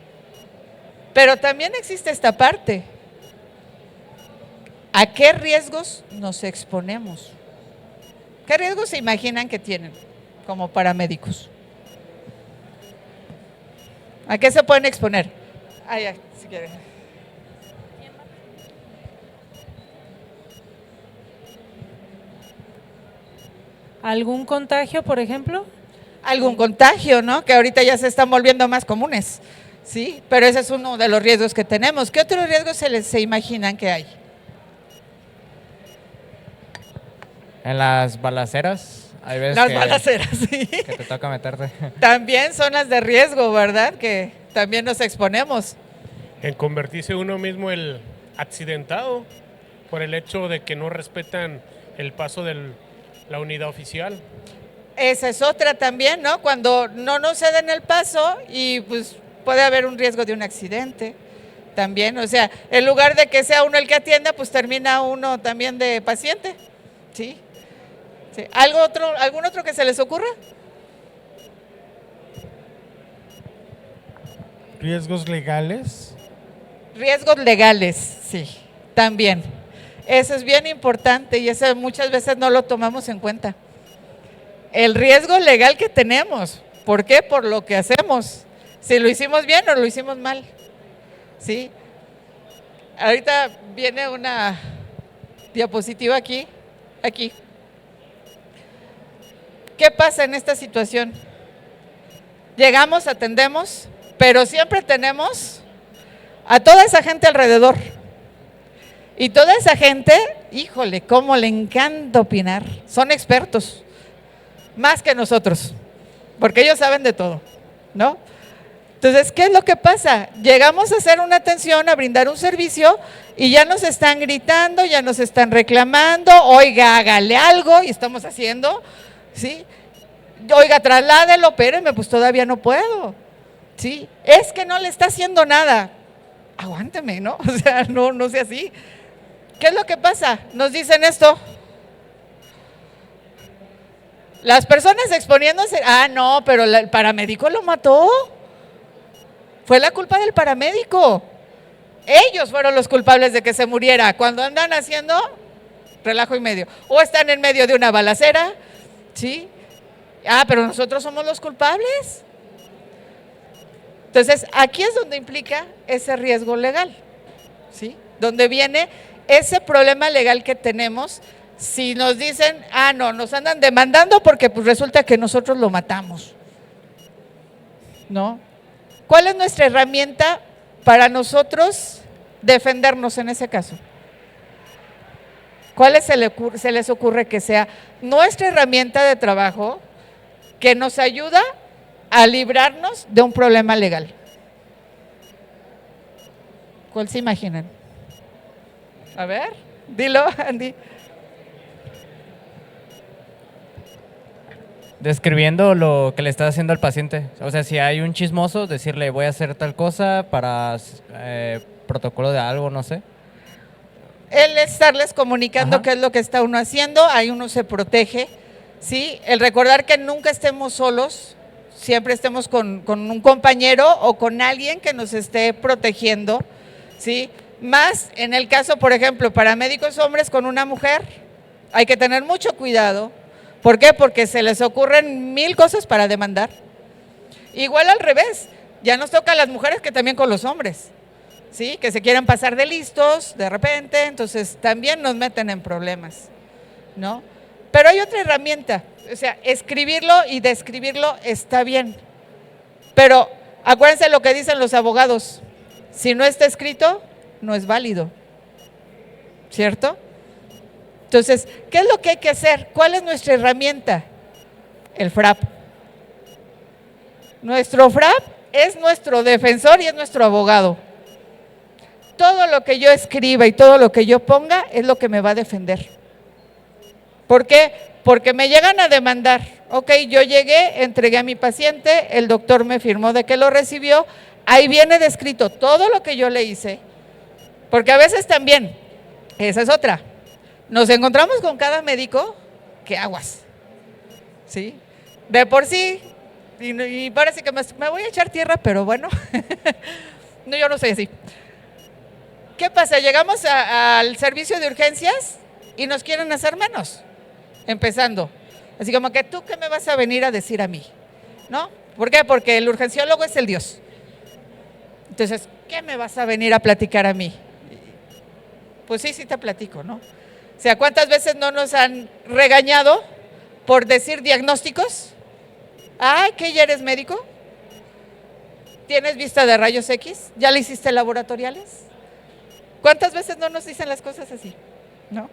Pero también existe esta parte. ¿A qué riesgos nos exponemos? ¿Qué riesgos se imaginan que tienen como paramédicos? ¿A qué se pueden exponer? Ya, si quieren. ¿Algún contagio, por ejemplo? Algún contagio, ¿no? Que ahorita ya se están volviendo más comunes, ¿sí? Pero ese es uno de los riesgos que tenemos. ¿Qué otros riesgos se imaginan que hay? En las balaceras, hay veces Las balaceras, sí. que te toca meterte. También zonas de riesgo, ¿verdad? Que también nos exponemos. En convertirse uno mismo el accidentado por el hecho de que no respetan el paso de la unidad oficial. Esa es otra también, ¿no? Cuando no nos ceden el paso y pues puede haber un riesgo de un accidente también. O sea, en lugar de que sea uno el que atienda, pues termina uno también de paciente, ¿sí? ¿Sí? ¿Algún otro que se les ocurra? ¿Riesgos legales? Riesgos legales, sí, también. Eso es bien importante y eso muchas veces no lo tomamos en cuenta. El riesgo legal que tenemos. ¿Por qué? Por lo que hacemos. Si lo hicimos bien o lo hicimos mal. ¿Sí? Ahorita viene una diapositiva aquí. ¿Qué pasa en esta situación? Llegamos, atendemos, pero siempre tenemos a toda esa gente alrededor. Y toda esa gente, híjole, cómo le encanta opinar. Son expertos, más que nosotros, porque ellos saben de todo, ¿no? Entonces, ¿qué es lo que pasa? Llegamos a hacer una atención, a brindar un servicio y ya nos están gritando, ya nos están reclamando, oiga, hágale algo, y estamos haciendo, ¿sí? Oiga, trasládelo, espéreme, pues todavía no puedo, ¿sí? Es que no le está haciendo nada. Aguánteme, ¿no? O sea, no sea así. ¿Qué es lo que pasa? Nos dicen esto. Las personas exponiéndose, no, pero el paramédico lo mató. Fue la culpa del paramédico. Ellos fueron los culpables de que se muriera. Cuando andan haciendo relajo y medio. O están en medio de una balacera, ¿sí? Pero nosotros somos los culpables. Entonces, aquí es donde implica ese riesgo legal, ¿sí? Donde viene ese problema legal que tenemos si nos dicen, no, nos andan demandando porque pues resulta que nosotros lo matamos, ¿no? ¿Cuál es nuestra herramienta para nosotros defendernos en ese caso? ¿Cuál se les ocurre que sea nuestra herramienta de trabajo que nos ayuda a librarnos de un problema legal? ¿Cuál se imaginan? A ver, dilo, Andy. Describiendo lo que le está haciendo al paciente. O sea, si hay un chismoso, decirle voy a hacer tal cosa para protocolo de algo, no sé. El estarles comunicando Ajá. qué es lo que está uno haciendo, ahí uno se protege, ¿sí? El recordar que nunca estemos solos, siempre estemos con un compañero o con alguien que nos esté protegiendo, ¿sí? Más en el caso, por ejemplo, paramédicos hombres con una mujer, hay que tener mucho cuidado. ¿Por qué? Porque se les ocurren 1000 cosas para demandar. Igual al revés, ya nos toca a las mujeres que también con los hombres, ¿sí? Que se quieran pasar de listos de repente, entonces también nos meten en problemas, ¿no? Pero hay otra herramienta, o sea, escribirlo y describirlo está bien, pero acuérdense lo que dicen los abogados, si no está escrito, no es válido, ¿cierto? Entonces, ¿qué es lo que hay que hacer? ¿Cuál es nuestra herramienta? El FRAP. Nuestro FRAP es nuestro defensor y es nuestro abogado. Todo lo que yo escriba y todo lo que yo ponga es lo que me va a defender. ¿Por qué? Porque me llegan a demandar. Ok, yo llegué, entregué a mi paciente, el doctor me firmó de que lo recibió, ahí viene descrito todo lo que yo le hice. Porque a veces también, esa es otra, nos encontramos con cada médico que aguas, ¿sí? De por sí, y parece que me voy a echar tierra, pero bueno, no, yo no soy así. ¿Qué pasa? Llegamos al servicio de urgencias y nos quieren hacer menos, empezando. Así como que tú, ¿qué me vas a venir a decir a mí? ¿No? ¿Por qué? Porque el urgenciólogo es el Dios. Entonces, ¿qué me vas a venir a platicar a mí? Pues sí te platico, ¿no? O sea, ¿cuántas veces no nos han regañado por decir diagnósticos? ¿Que ya eres médico? ¿Tienes vista de rayos X? ¿Ya le hiciste laboratoriales? ¿Cuántas veces no nos dicen las cosas así? ¿No?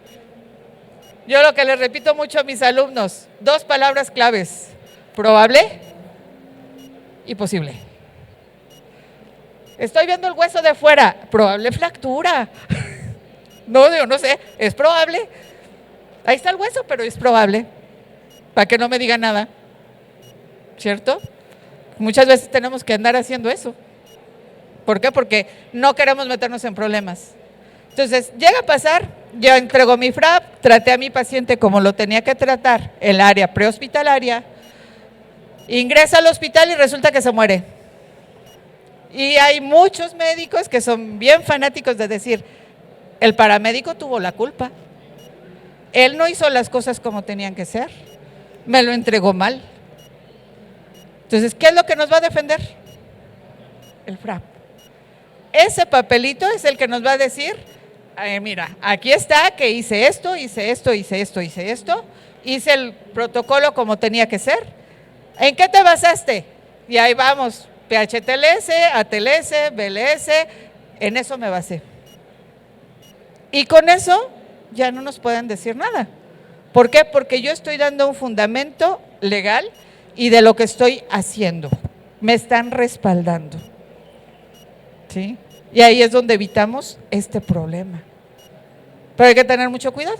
Yo lo que les repito mucho a mis alumnos, 2 palabras claves, probable y posible. Estoy viendo el hueso de fuera, probable fractura. No sé, es probable. Ahí está el hueso, pero es probable. Para que no me diga nada. ¿Cierto? Muchas veces tenemos que andar haciendo eso. ¿Por qué? Porque no queremos meternos en problemas. Entonces, llega a pasar, yo entrego mi FRAP, traté a mi paciente como lo tenía que tratar, el área prehospitalaria, ingresa al hospital y resulta que se muere. Y hay muchos médicos que son bien fanáticos de decir, el paramédico tuvo la culpa. Él no hizo las cosas como tenían que ser. Me lo entregó mal. Entonces, ¿qué es lo que nos va a defender? El FRAP. Ese papelito es el que nos va a decir, mira, aquí está que hice esto, hice el protocolo como tenía que ser. ¿En qué te basaste? Y ahí vamos, PHTLS, ATLS, BLS, En eso me basé. Y con eso ya no nos pueden decir nada. ¿Por qué? Porque yo estoy dando un fundamento legal y de lo que estoy haciendo. Me están respaldando. ¿Sí? Y ahí es donde evitamos este problema. Pero hay que tener mucho cuidado.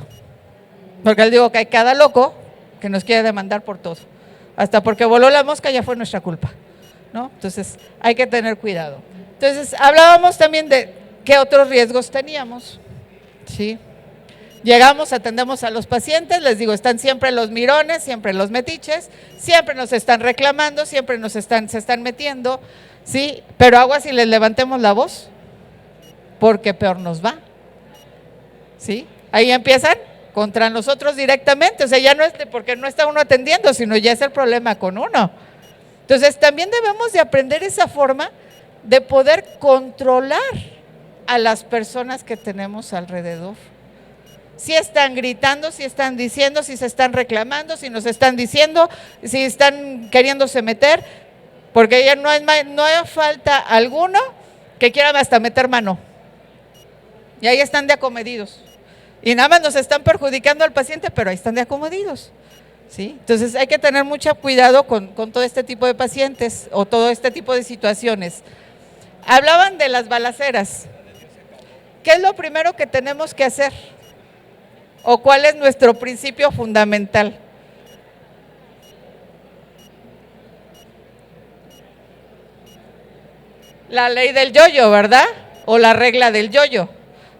Porque les digo que hay cada loco que nos quiere demandar por todo. Hasta porque voló la mosca ya fue nuestra culpa, ¿no? Entonces hay que tener cuidado. Entonces hablábamos también de qué otros riesgos teníamos. ¿Sí? Llegamos, atendemos a los pacientes, les digo, están siempre los mirones, siempre los metiches, siempre nos están reclamando, siempre se están metiendo, ¿sí? Pero aguas si les levantemos la voz, porque peor nos va, ¿sí? Ahí empiezan contra nosotros directamente, o sea, ya no es porque no está uno atendiendo, sino ya es el problema con uno. Entonces también debemos de aprender esa forma de poder controlar a las personas que tenemos alrededor. Si están gritando, si están diciendo, si se están reclamando, si nos están diciendo, si están queriéndose meter, porque ya no hay falta alguno que quieran hasta meter mano. Y ahí están de acomedidos. Y nada más nos están perjudicando al paciente, pero ahí están de acomedidos. ¿Sí? Entonces hay que tener mucho cuidado con todo este tipo de pacientes o todo este tipo de situaciones. Hablaban de las balaceras. ¿Qué es lo primero que tenemos que hacer? ¿O cuál es nuestro principio fundamental? La ley del yo-yo, ¿verdad? O la regla del yo-yo.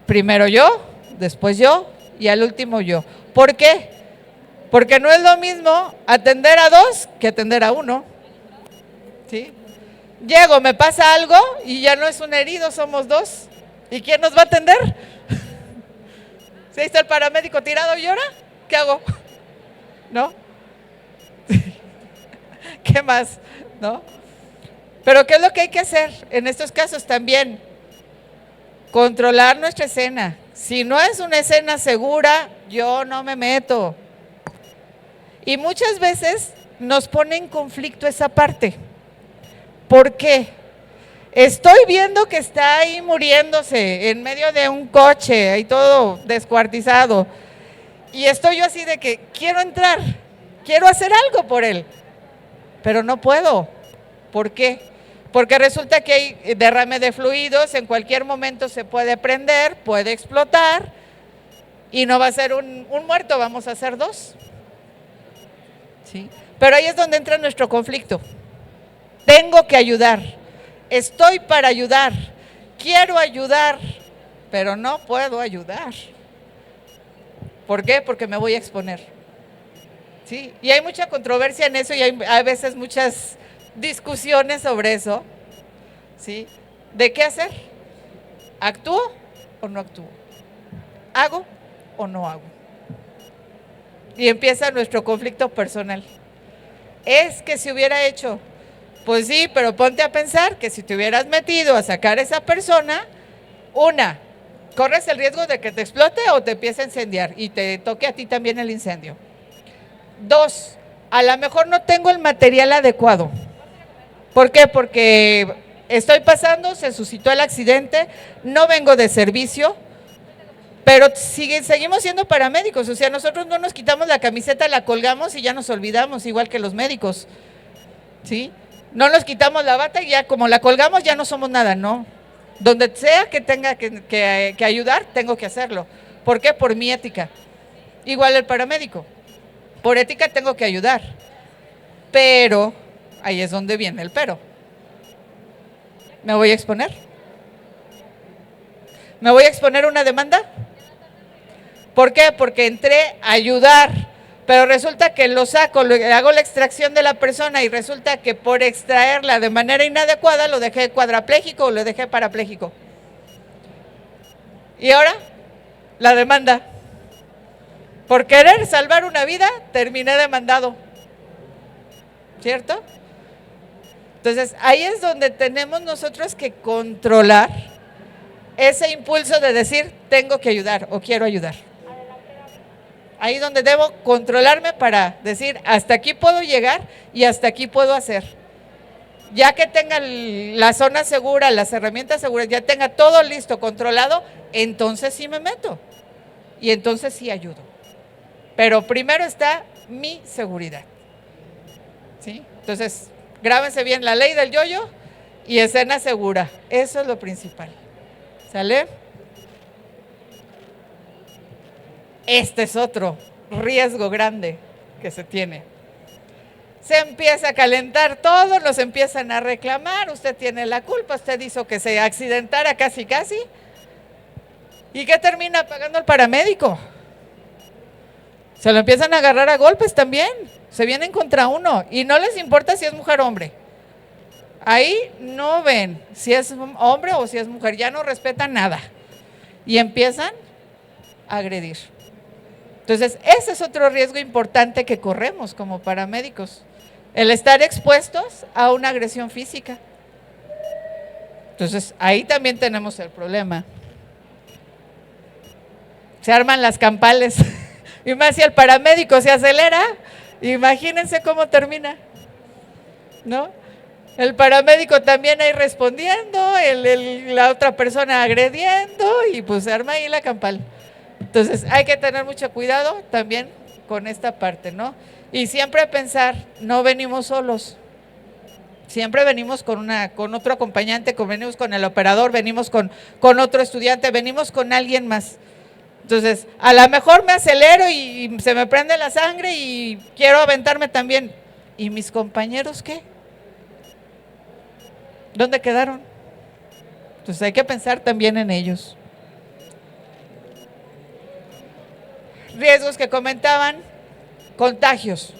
Primero yo, después yo y al último yo. ¿Por qué? Porque no es lo mismo atender a dos que atender a uno. ¿Sí? Llego, me pasa algo y ya no es un herido, somos dos. ¿Y quién nos va a atender? Si ahí está el paramédico tirado y llora, ¿qué hago? ¿No? ¿Qué más? ¿No? Pero ¿qué es lo que hay que hacer en estos casos también? Controlar nuestra escena. Si no es una escena segura, yo no me meto. Y muchas veces nos pone en conflicto esa parte. ¿Por qué? Estoy viendo que está ahí muriéndose en medio de un coche, ahí todo descuartizado. Y estoy yo así de que quiero entrar, quiero hacer algo por él, pero no puedo. ¿Por qué? Porque resulta que hay derrame de fluidos, en cualquier momento se puede prender, puede explotar y no va a ser un muerto, vamos a hacer dos. ¿Sí? Pero ahí es donde entra nuestro conflicto. Tengo que ayudar. Estoy para ayudar, quiero ayudar, pero no puedo ayudar. ¿Por qué? Porque me voy a exponer. ¿Sí? Y hay mucha controversia en eso y hay a veces muchas discusiones sobre eso. ¿Sí? ¿De qué hacer? ¿Actúo o no actúo? ¿Hago o no hago? Y empieza nuestro conflicto personal. Es que si hubiera hecho... Pues sí, pero ponte a pensar que si te hubieras metido a sacar a esa persona, corres el riesgo de que te explote o te empiece a incendiar y te toque a ti también el incendio. 2, a lo mejor no tengo el material adecuado. ¿Por qué? Porque estoy pasando, se suscitó el accidente, no vengo de servicio, pero seguimos siendo paramédicos. O sea, nosotros no nos quitamos la camiseta, la colgamos y ya nos olvidamos, igual que los médicos. ¿Sí? No nos quitamos la bata y ya como la colgamos ya no somos nada, no. Donde sea que tenga que ayudar, tengo que hacerlo. ¿Por qué? Por mi ética. Igual el paramédico. Por ética tengo que ayudar. Pero, ahí es donde viene el pero. ¿Me voy a exponer? ¿Me voy a exponer una demanda? ¿Por qué? Porque entré a ayudar. Pero resulta que lo saco, hago la extracción de la persona y resulta que por extraerla de manera inadecuada lo dejé cuadrapléjico o lo dejé parapléjico. Y ahora, la demanda. Por querer salvar una vida, terminé demandado. ¿Cierto? Entonces, ahí es donde tenemos nosotros que controlar ese impulso de decir, tengo que ayudar o quiero ayudar. Ahí donde debo controlarme para decir, hasta aquí puedo llegar y hasta aquí puedo hacer. ya que tenga la zona segura, las herramientas seguras, ya tenga todo listo, controlado, entonces sí me meto y entonces sí ayudo. Pero primero está mi seguridad. ¿Sí? Entonces, grábense bien la ley del yo-yo y escena segura. Eso es lo principal. ¿Sale? Este es otro riesgo grande que se tiene. Se empieza a calentar todo, nos empiezan a reclamar, usted tiene la culpa, usted hizo que se accidentara casi. ¿Y qué termina pagando el paramédico? Se lo empiezan a agarrar a golpes también, se vienen contra uno y no les importa si es mujer o hombre. Ahí no ven si es hombre o si es mujer, ya no respetan nada y empiezan a agredir. Entonces, ese es otro riesgo importante que corremos como paramédicos, el estar expuestos a una agresión física. Entonces, ahí también tenemos el problema. Se arman las campales, y más si el paramédico se acelera, imagínense cómo termina, ¿no? El paramédico también ahí respondiendo, la otra persona agrediendo, y pues se arma ahí la campal. Entonces, hay que tener mucho cuidado también con esta parte, ¿no? Y siempre pensar, no venimos solos. Siempre venimos con otro acompañante, venimos con el operador, venimos con otro estudiante, venimos con alguien más. Entonces, a lo mejor me acelero y se me prende la sangre y quiero aventarme también. ¿Y mis compañeros qué? ¿Dónde quedaron? Entonces, hay que pensar también en ellos. Riesgos que comentaban, contagios,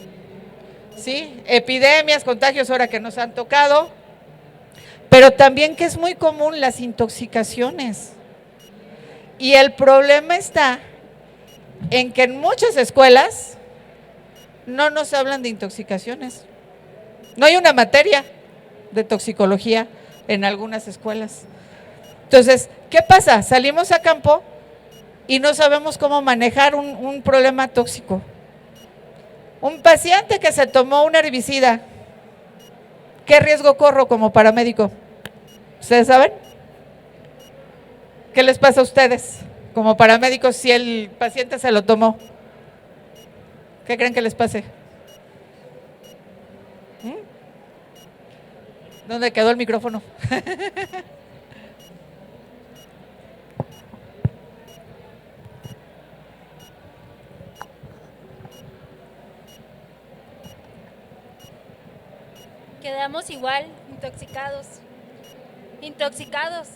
¿sí? Epidemias, contagios ahora que nos han tocado, pero también que es muy común las intoxicaciones. Y el problema está en que en muchas escuelas no nos hablan de intoxicaciones. No hay una materia de toxicología en algunas escuelas. Entonces, ¿qué pasa? Salimos a campo y no sabemos cómo manejar un problema tóxico. Un paciente que se tomó un herbicida, ¿qué riesgo corro como paramédico? ¿Ustedes saben? ¿Qué les pasa a ustedes como paramédicos si el paciente se lo tomó? ¿Qué creen que les pase? ¿Dónde quedó el micrófono? Quedamos igual, intoxicados. Intoxicados.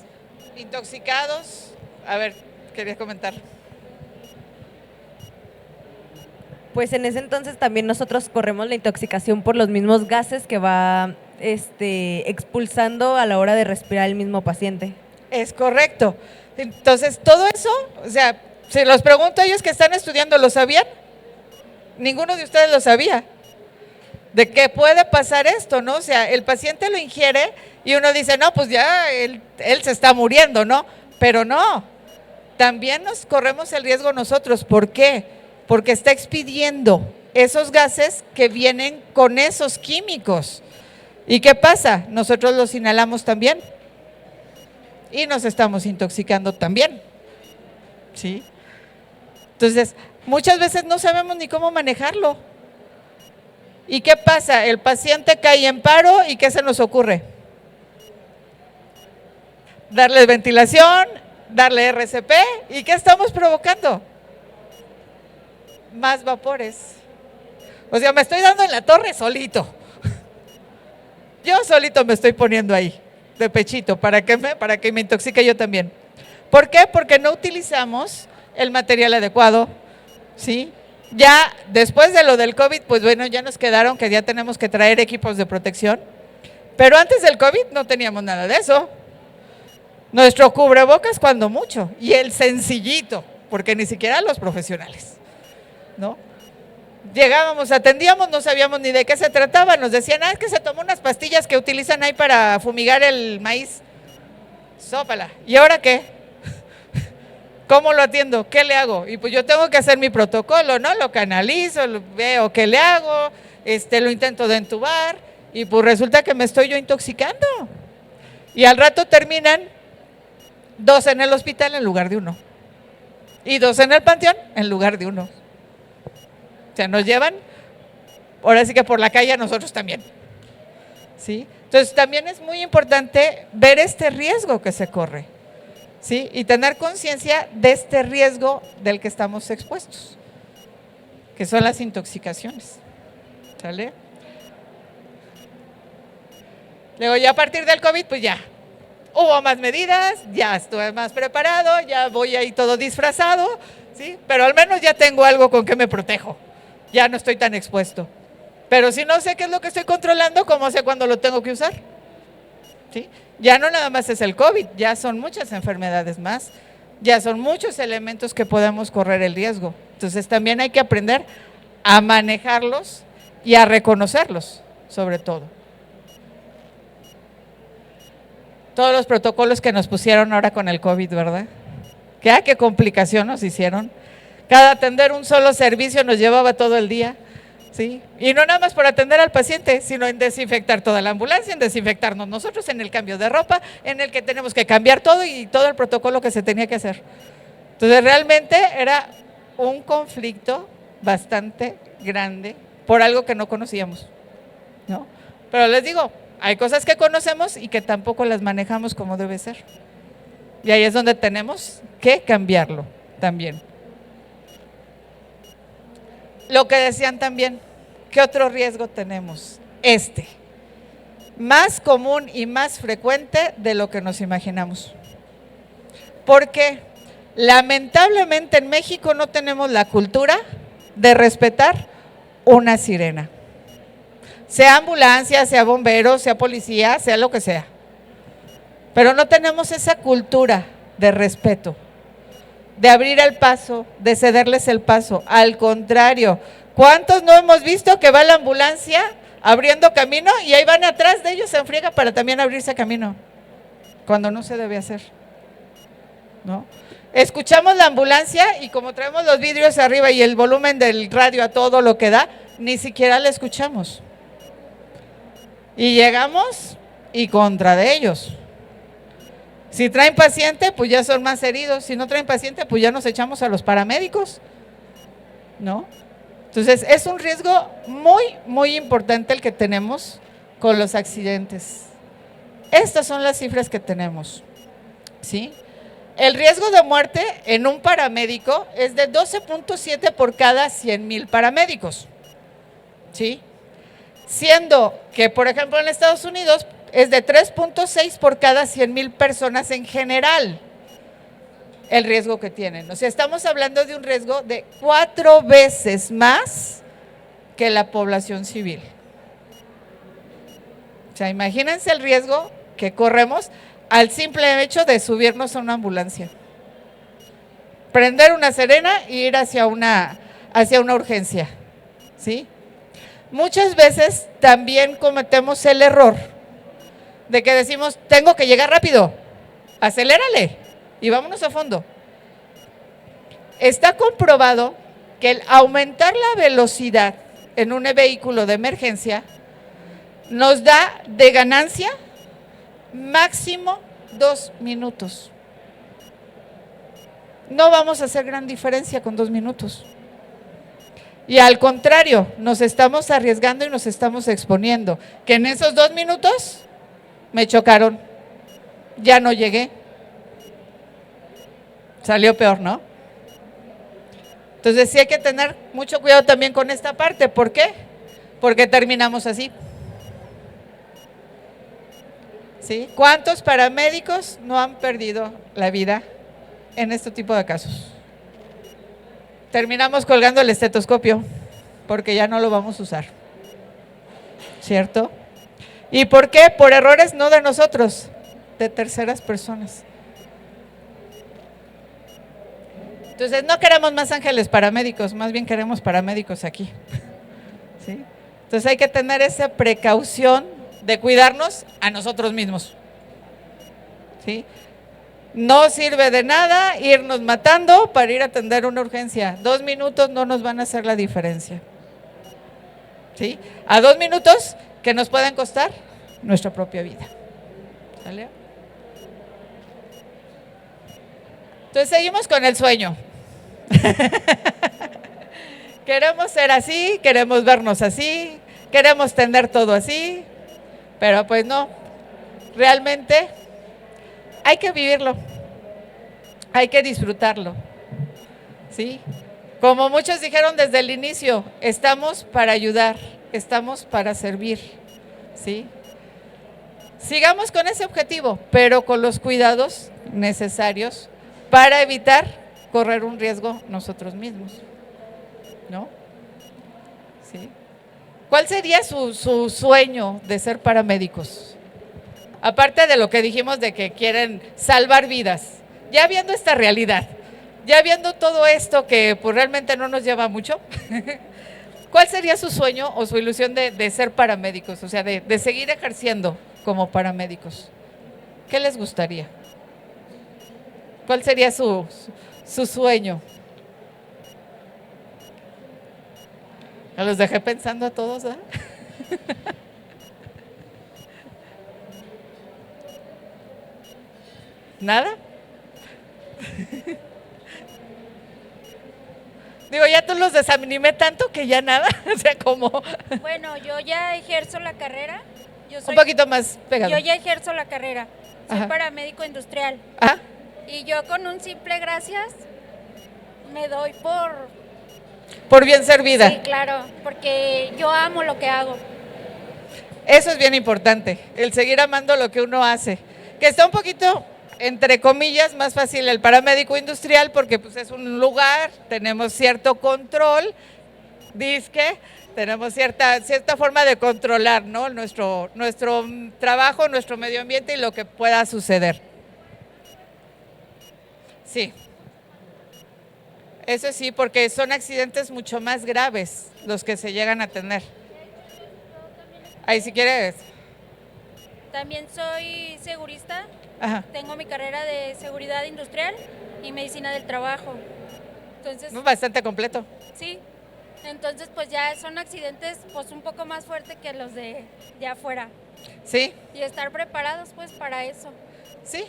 A ver, quería comentar. Pues en ese entonces también nosotros corremos la intoxicación por los mismos gases que va expulsando a la hora de respirar el mismo paciente. Es correcto. Entonces, todo eso, o sea, si los pregunto a ellos que están estudiando, ¿lo sabían? Ninguno de ustedes lo sabía. De que puede pasar esto, ¿no? O sea, el paciente lo ingiere y uno dice, no, pues ya él se está muriendo, ¿no? Pero no, también nos corremos el riesgo nosotros. ¿Por qué? Porque está expidiendo esos gases que vienen con esos químicos. ¿Y qué pasa? Nosotros los inhalamos también y nos estamos intoxicando también, ¿sí? Entonces, muchas veces no sabemos ni cómo manejarlo. ¿Y qué pasa? El paciente cae en paro y ¿qué se nos ocurre? Darle ventilación, darle RCP y ¿qué estamos provocando? Más vapores. O sea, me estoy dando en la torre solito. Yo solito me estoy poniendo ahí, de pechito, para que me intoxique yo también. ¿Por qué? Porque no utilizamos el material adecuado, ¿sí? Ya después de lo del COVID, pues bueno, ya nos quedaron que ya tenemos que traer equipos de protección, pero antes del COVID no teníamos nada de eso. Nuestro cubrebocas cuando mucho, y el sencillito, porque ni siquiera los profesionales, ¿no? Llegábamos, atendíamos, no sabíamos ni de qué se trataba, nos decían, es que se tomó unas pastillas que utilizan ahí para fumigar el maíz. Sópala. ¿Y ahora qué? ¿Cómo lo atiendo? ¿Qué le hago? Y pues yo tengo que hacer mi protocolo, ¿no? Lo canalizo, veo qué le hago, lo intento de entubar Y pues resulta que me estoy yo intoxicando. Y al rato terminan 2 en el hospital en lugar de 1. Y 2 en el panteón en lugar de 1. O sea, nos llevan, ahora sí que por la calle a nosotros también. ¿Sí? Entonces también es muy importante ver este riesgo que se corre. ¿Sí? Y tener conciencia de este riesgo del que estamos expuestos, que son las intoxicaciones. ¿Sale? Luego ya a partir del COVID, pues ya hubo más medidas, ya estuve más preparado, ya voy ahí todo disfrazado, ¿sí? Pero al menos ya tengo algo con que me protejo, ya no estoy tan expuesto. Pero si no sé qué es lo que estoy controlando, ¿cómo sé cuándo lo tengo que usar? ¿Sí? Ya no nada más es el COVID, ya son muchas enfermedades más, ya son muchos elementos que podemos correr el riesgo. Entonces también hay que aprender a manejarlos y a reconocerlos, sobre todo. Todos los protocolos que nos pusieron ahora con el COVID, ¿verdad? ¿Qué complicación nos hicieron? Cada atender un solo servicio nos llevaba todo el día, ¿sí? Y no nada más por atender al paciente, sino en desinfectar toda la ambulancia, en desinfectarnos nosotros, en el cambio de ropa, en el que tenemos que cambiar todo y todo el protocolo que se tenía que hacer. Entonces realmente era un conflicto bastante grande por algo que no conocíamos, ¿no? Pero les digo, hay cosas que conocemos y que tampoco las manejamos como debe ser. Y ahí es donde tenemos que cambiarlo también. Lo que decían también, ¿qué otro riesgo tenemos? Más común y más frecuente de lo que nos imaginamos. Porque lamentablemente en México no tenemos la cultura de respetar una sirena. Sea ambulancia, sea bombero, sea policía, sea lo que sea. Pero no tenemos esa cultura de respeto, de abrir el paso, de cederles el paso. Al contrario, ¿cuántos no hemos visto que va la ambulancia abriendo camino y ahí van atrás de ellos en friega para también abrirse camino? Cuando no se debe hacer, ¿no? Escuchamos la ambulancia y como traemos los vidrios arriba y el volumen del radio a todo lo que da, ni siquiera la escuchamos. Y llegamos y contra de ellos. Si traen paciente, pues ya son más heridos. Si no traen paciente, pues ya nos echamos a los paramédicos, ¿no? Entonces, es un riesgo muy, muy importante el que tenemos con los accidentes. Estas son las cifras que tenemos, ¿sí? El riesgo de muerte en un paramédico es de 12.7 por cada 100,000 paramédicos, ¿sí? Siendo que, por ejemplo, en Estados Unidos es de 3.6 por cada 100,000 personas en general, el riesgo que tienen. O sea, estamos hablando de un riesgo de 4 veces más que la población civil. O sea, imagínense el riesgo que corremos al simple hecho de subirnos a una ambulancia, prender una sirena e ir hacia una urgencia, ¿sí? Muchas veces también cometemos el error de que decimos, tengo que llegar rápido, acelérale y vámonos a fondo. Está comprobado que el aumentar la velocidad en un vehículo de emergencia nos da de ganancia máximo 2 minutos. No vamos a hacer gran diferencia con 2 minutos. Y al contrario, nos estamos arriesgando y nos estamos exponiendo. Que en esos 2 minutos me chocaron, ya no llegué. Salió peor, ¿no? Entonces sí hay que tener mucho cuidado también con esta parte. ¿Por qué? Porque terminamos así. ¿Sí? ¿Cuántos paramédicos no han perdido la vida en este tipo de casos? Terminamos colgando el estetoscopio porque ya no lo vamos a usar, ¿cierto? ¿Y por qué? Por errores no de nosotros, de terceras personas. Entonces no queremos más ángeles paramédicos, más bien queremos paramédicos aquí, ¿sí? Entonces hay que tener esa precaución de cuidarnos a nosotros mismos, ¿sí? No sirve de nada irnos matando para ir a atender una urgencia. 2 minutos no nos van a hacer la diferencia, ¿sí? A 2 minutos que nos pueden costar nuestra propia vida. ¿Sale? Entonces seguimos con el sueño. Queremos ser así, queremos vernos así, queremos tener todo así, pero pues no, realmente hay que vivirlo, hay que disfrutarlo, ¿sí? Como muchos dijeron desde el inicio, estamos para ayudar, estamos para servir, ¿sí? Sigamos con ese objetivo, pero con los cuidados necesarios para evitar correr un riesgo nosotros mismos, ¿no? ¿Sí? ¿Cuál sería su sueño de ser paramédicos? Aparte de lo que dijimos de que quieren salvar vidas, ya viendo esta realidad, ya viendo todo esto que pues realmente no nos lleva mucho, ¿cuál sería su sueño o su ilusión de ser paramédicos? O sea, de seguir ejerciendo como paramédicos. ¿Qué les gustaría? ¿Cuál sería su sueño? Ya los dejé pensando a todos, ¿eh? ¿Nada? Digo, ya tú los desanimé tanto que ya nada, o sea, como Bueno, yo ya ejerzo la carrera. un poquito más pegado. Yo ya ejerzo la carrera. Soy Ajá. paramédico industrial. Ah, Y yo con un simple gracias me doy por bien servida. Sí, claro, porque yo amo lo que hago. Eso es bien importante, el seguir amando lo que uno hace. Que está un poquito, entre comillas, más fácil el paramédico industrial porque pues es un lugar, tenemos cierto control, dizque, tenemos cierta forma de controlar, ¿no? Nuestro trabajo, nuestro medio ambiente y lo que pueda suceder. Sí. Eso sí, porque son accidentes mucho más graves los que se llegan a tener. Ahí si quieres. También soy segurista. Ajá. Tengo mi carrera de seguridad industrial y medicina del trabajo. Entonces, Bastante completo. sí. Entonces, pues ya son accidentes pues un poco más fuertes que los de afuera. Sí, Y estar preparados pues para eso. sí.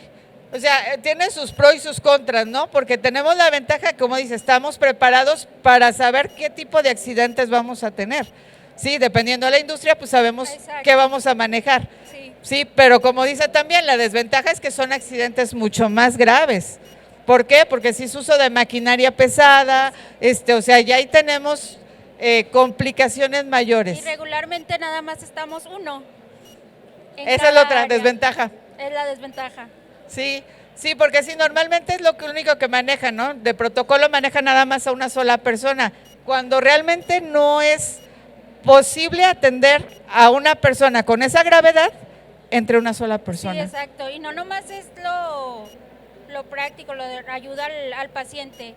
O sea, tiene sus pros y sus contras, ¿no? Porque tenemos la ventaja, como dice, estamos preparados para saber qué tipo de accidentes vamos a tener. Sí, dependiendo de la industria, pues sabemos Exacto. qué vamos a manejar. Sí. Sí, pero como dice también, la desventaja es que son accidentes mucho más graves. ¿Por qué? Porque si es uso de maquinaria pesada, o sea, ya ahí tenemos complicaciones mayores. Y regularmente nada más estamos uno. en Esa es cada la otra área. desventaja. Es la desventaja. Sí, sí, porque sí, normalmente es lo único que manejan, ¿no? De protocolo maneja nada más a una sola persona, cuando realmente no es posible atender a una persona con esa gravedad entre una sola Sí, persona. exacto. Y no nomás es lo práctico, lo de ayuda al paciente.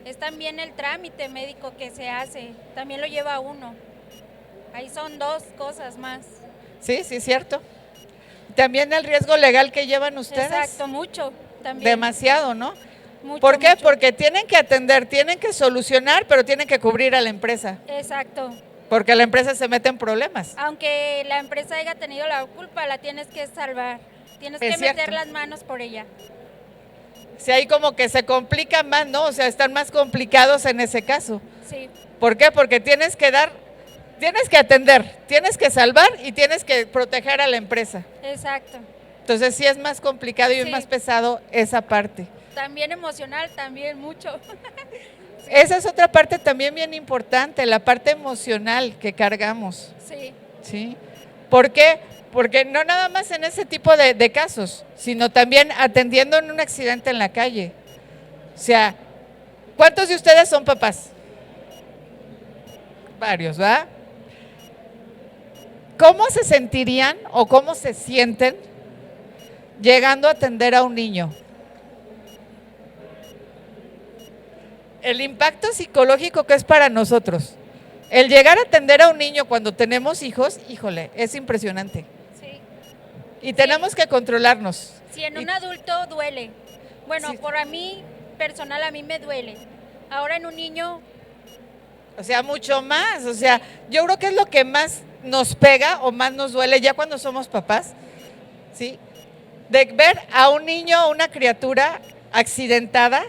Es también el trámite médico que se hace. También lo lleva uno. Ahí son dos cosas más. Sí, sí, cierto. También el riesgo legal que llevan ustedes. Exacto, mucho también. Demasiado, ¿no? Mucho, ¿Por qué? mucho. Porque tienen que atender, tienen que solucionar, pero tienen que cubrir a la empresa, Exacto. porque la empresa se mete en problemas. Aunque la empresa haya tenido la culpa, la tienes que salvar. Tienes Es que meter cierto. las manos por ella. Si ahí como que se complica más, ¿no? O sea, están más complicados en ese caso. Sí, ¿Por qué? Porque tienes que atender, tienes que salvar y tienes que proteger a la empresa. exacto. Entonces sí es más complicado y es Sí. más pesado esa parte. También emocional, también mucho. Esa es otra parte también bien importante, la parte emocional que cargamos, Sí, ¿sí? ¿Por qué? Porque no nada más en ese tipo de casos, sino también atendiendo en un accidente en la calle. O sea, ¿cuántos de ustedes son papás? Varios, ¿va? ¿Cómo se sentirían o cómo se sienten llegando a atender a un niño? El impacto psicológico que es para nosotros. El llegar a atender a un niño cuando tenemos hijos, híjole, es impresionante. sí. Y tenemos que controlarnos. Si en Y- un adulto duele. Bueno, Sí. por a mí, personal, a mí me duele. Ahora en un niño, O sea, mucho más. O sea, yo creo que es lo que más nos pega o más nos duele ya cuando somos papás, ¿sí? De ver a un niño, a una criatura accidentada,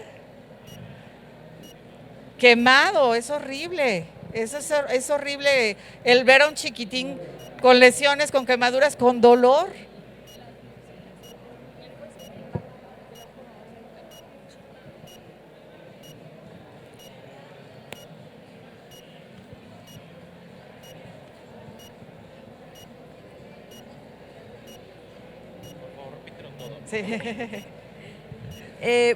quemado, es horrible. Es horrible el ver a un chiquitín con lesiones, con quemaduras, con dolor. Sí.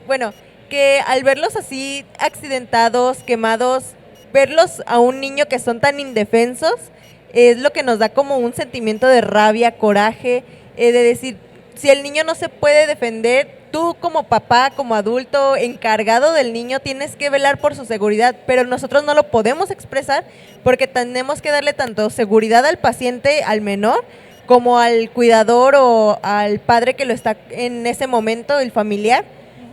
Bueno, que al verlos así accidentados, quemados, verlos a un niño que son tan indefensos, es lo que nos da como un sentimiento de rabia, coraje, de decir, si el niño no se puede defender, tú como papá, como adulto, encargado del niño, tienes que velar por su seguridad, pero nosotros no lo podemos expresar porque tenemos que darle tanto seguridad al paciente, al menor, como al cuidador o al padre que lo está en ese momento, el familiar,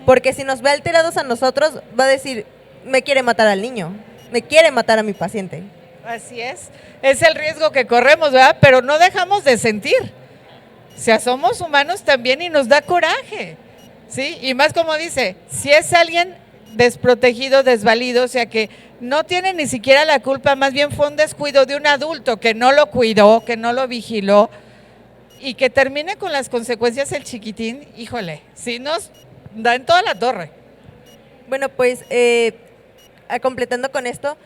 porque si nos ve alterados a nosotros, va a decir, me quiere matar al niño, me quiere matar a mi paciente. Así es el riesgo que corremos, ¿verdad? Pero no dejamos de sentir. O sea, somos humanos también y nos da coraje, ¿sí? Y más como dice, si es alguien desprotegido, desvalido, o sea que no tiene ni siquiera la culpa, más bien fue un descuido de un adulto que no lo cuidó, que no lo vigiló y que termine con las consecuencias el chiquitín, híjole, sí nos da en toda la torre. Bueno, pues completando con esto,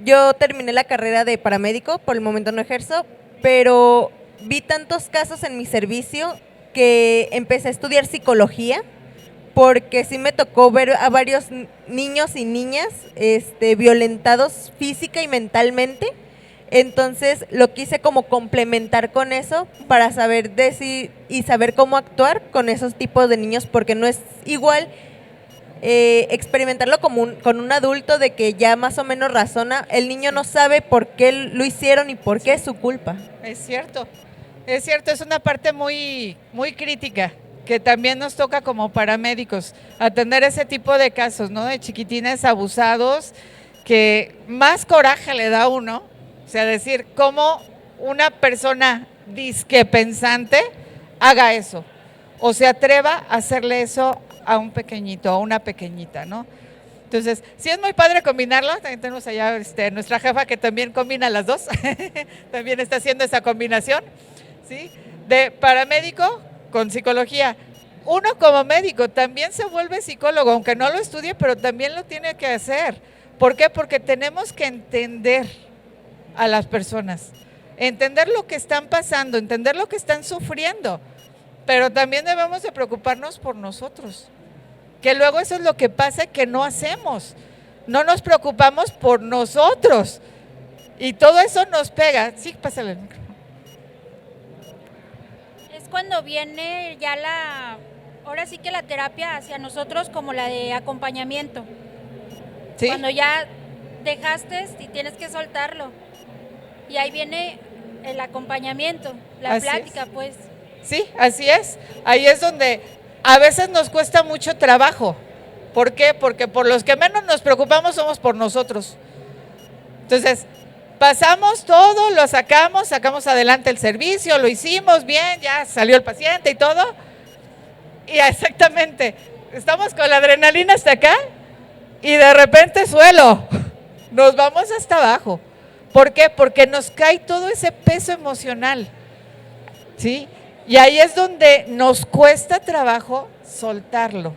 yo terminé la carrera de paramédico, por el momento no ejerzo, pero vi tantos casos en mi servicio que empecé a estudiar psicología, porque sí me tocó ver a varios niños y niñas violentados física y mentalmente. Entonces lo quise como complementar con eso para saber decir y saber cómo actuar con esos tipos de niños, porque no es igual experimentarlo con un adulto de que ya más o menos razona. El niño no sabe por qué lo hicieron y por qué es su culpa. Es cierto, es una parte muy, muy crítica que también nos toca como paramédicos, atender ese tipo de casos, ¿no? De chiquitines abusados, que más coraje le da a uno, o sea, decir cómo una persona disque pensante haga eso, o se atreva a hacerle eso a un pequeñito, a una pequeñita, ¿no? Entonces, sí es muy padre combinarlo, también tenemos allá nuestra jefa que también combina las dos, también está haciendo esa combinación, ¿sí? De paramédico con psicología. Uno como médico también se vuelve psicólogo, aunque no lo estudie, pero también lo tiene que hacer. ¿Por qué? Porque tenemos que entender a las personas, entender lo que están pasando, entender lo que están sufriendo, pero también debemos de preocuparnos por nosotros, que luego eso es lo que pasa que no hacemos, no nos preocupamos por nosotros y todo eso nos pega. Sí, pásale el micrófono. Es cuando viene ya ahora sí que la terapia hacia nosotros como la de acompañamiento. ¿Sí? Cuando ya dejaste y tienes que soltarlo. Y ahí viene el acompañamiento, la Así plática, es. pues. Sí, así es. Ahí es donde a veces nos cuesta mucho trabajo. ¿Por qué? Porque por los que menos nos preocupamos somos por nosotros. Entonces, pasamos todo, lo sacamos adelante el servicio, lo hicimos bien, ya salió el paciente y todo. Y exactamente, estamos con la adrenalina hasta acá y de repente suelo, nos vamos hasta abajo. ¿Por qué? Porque nos cae todo ese peso emocional, ¿sí? Y ahí es donde nos cuesta trabajo soltarlo,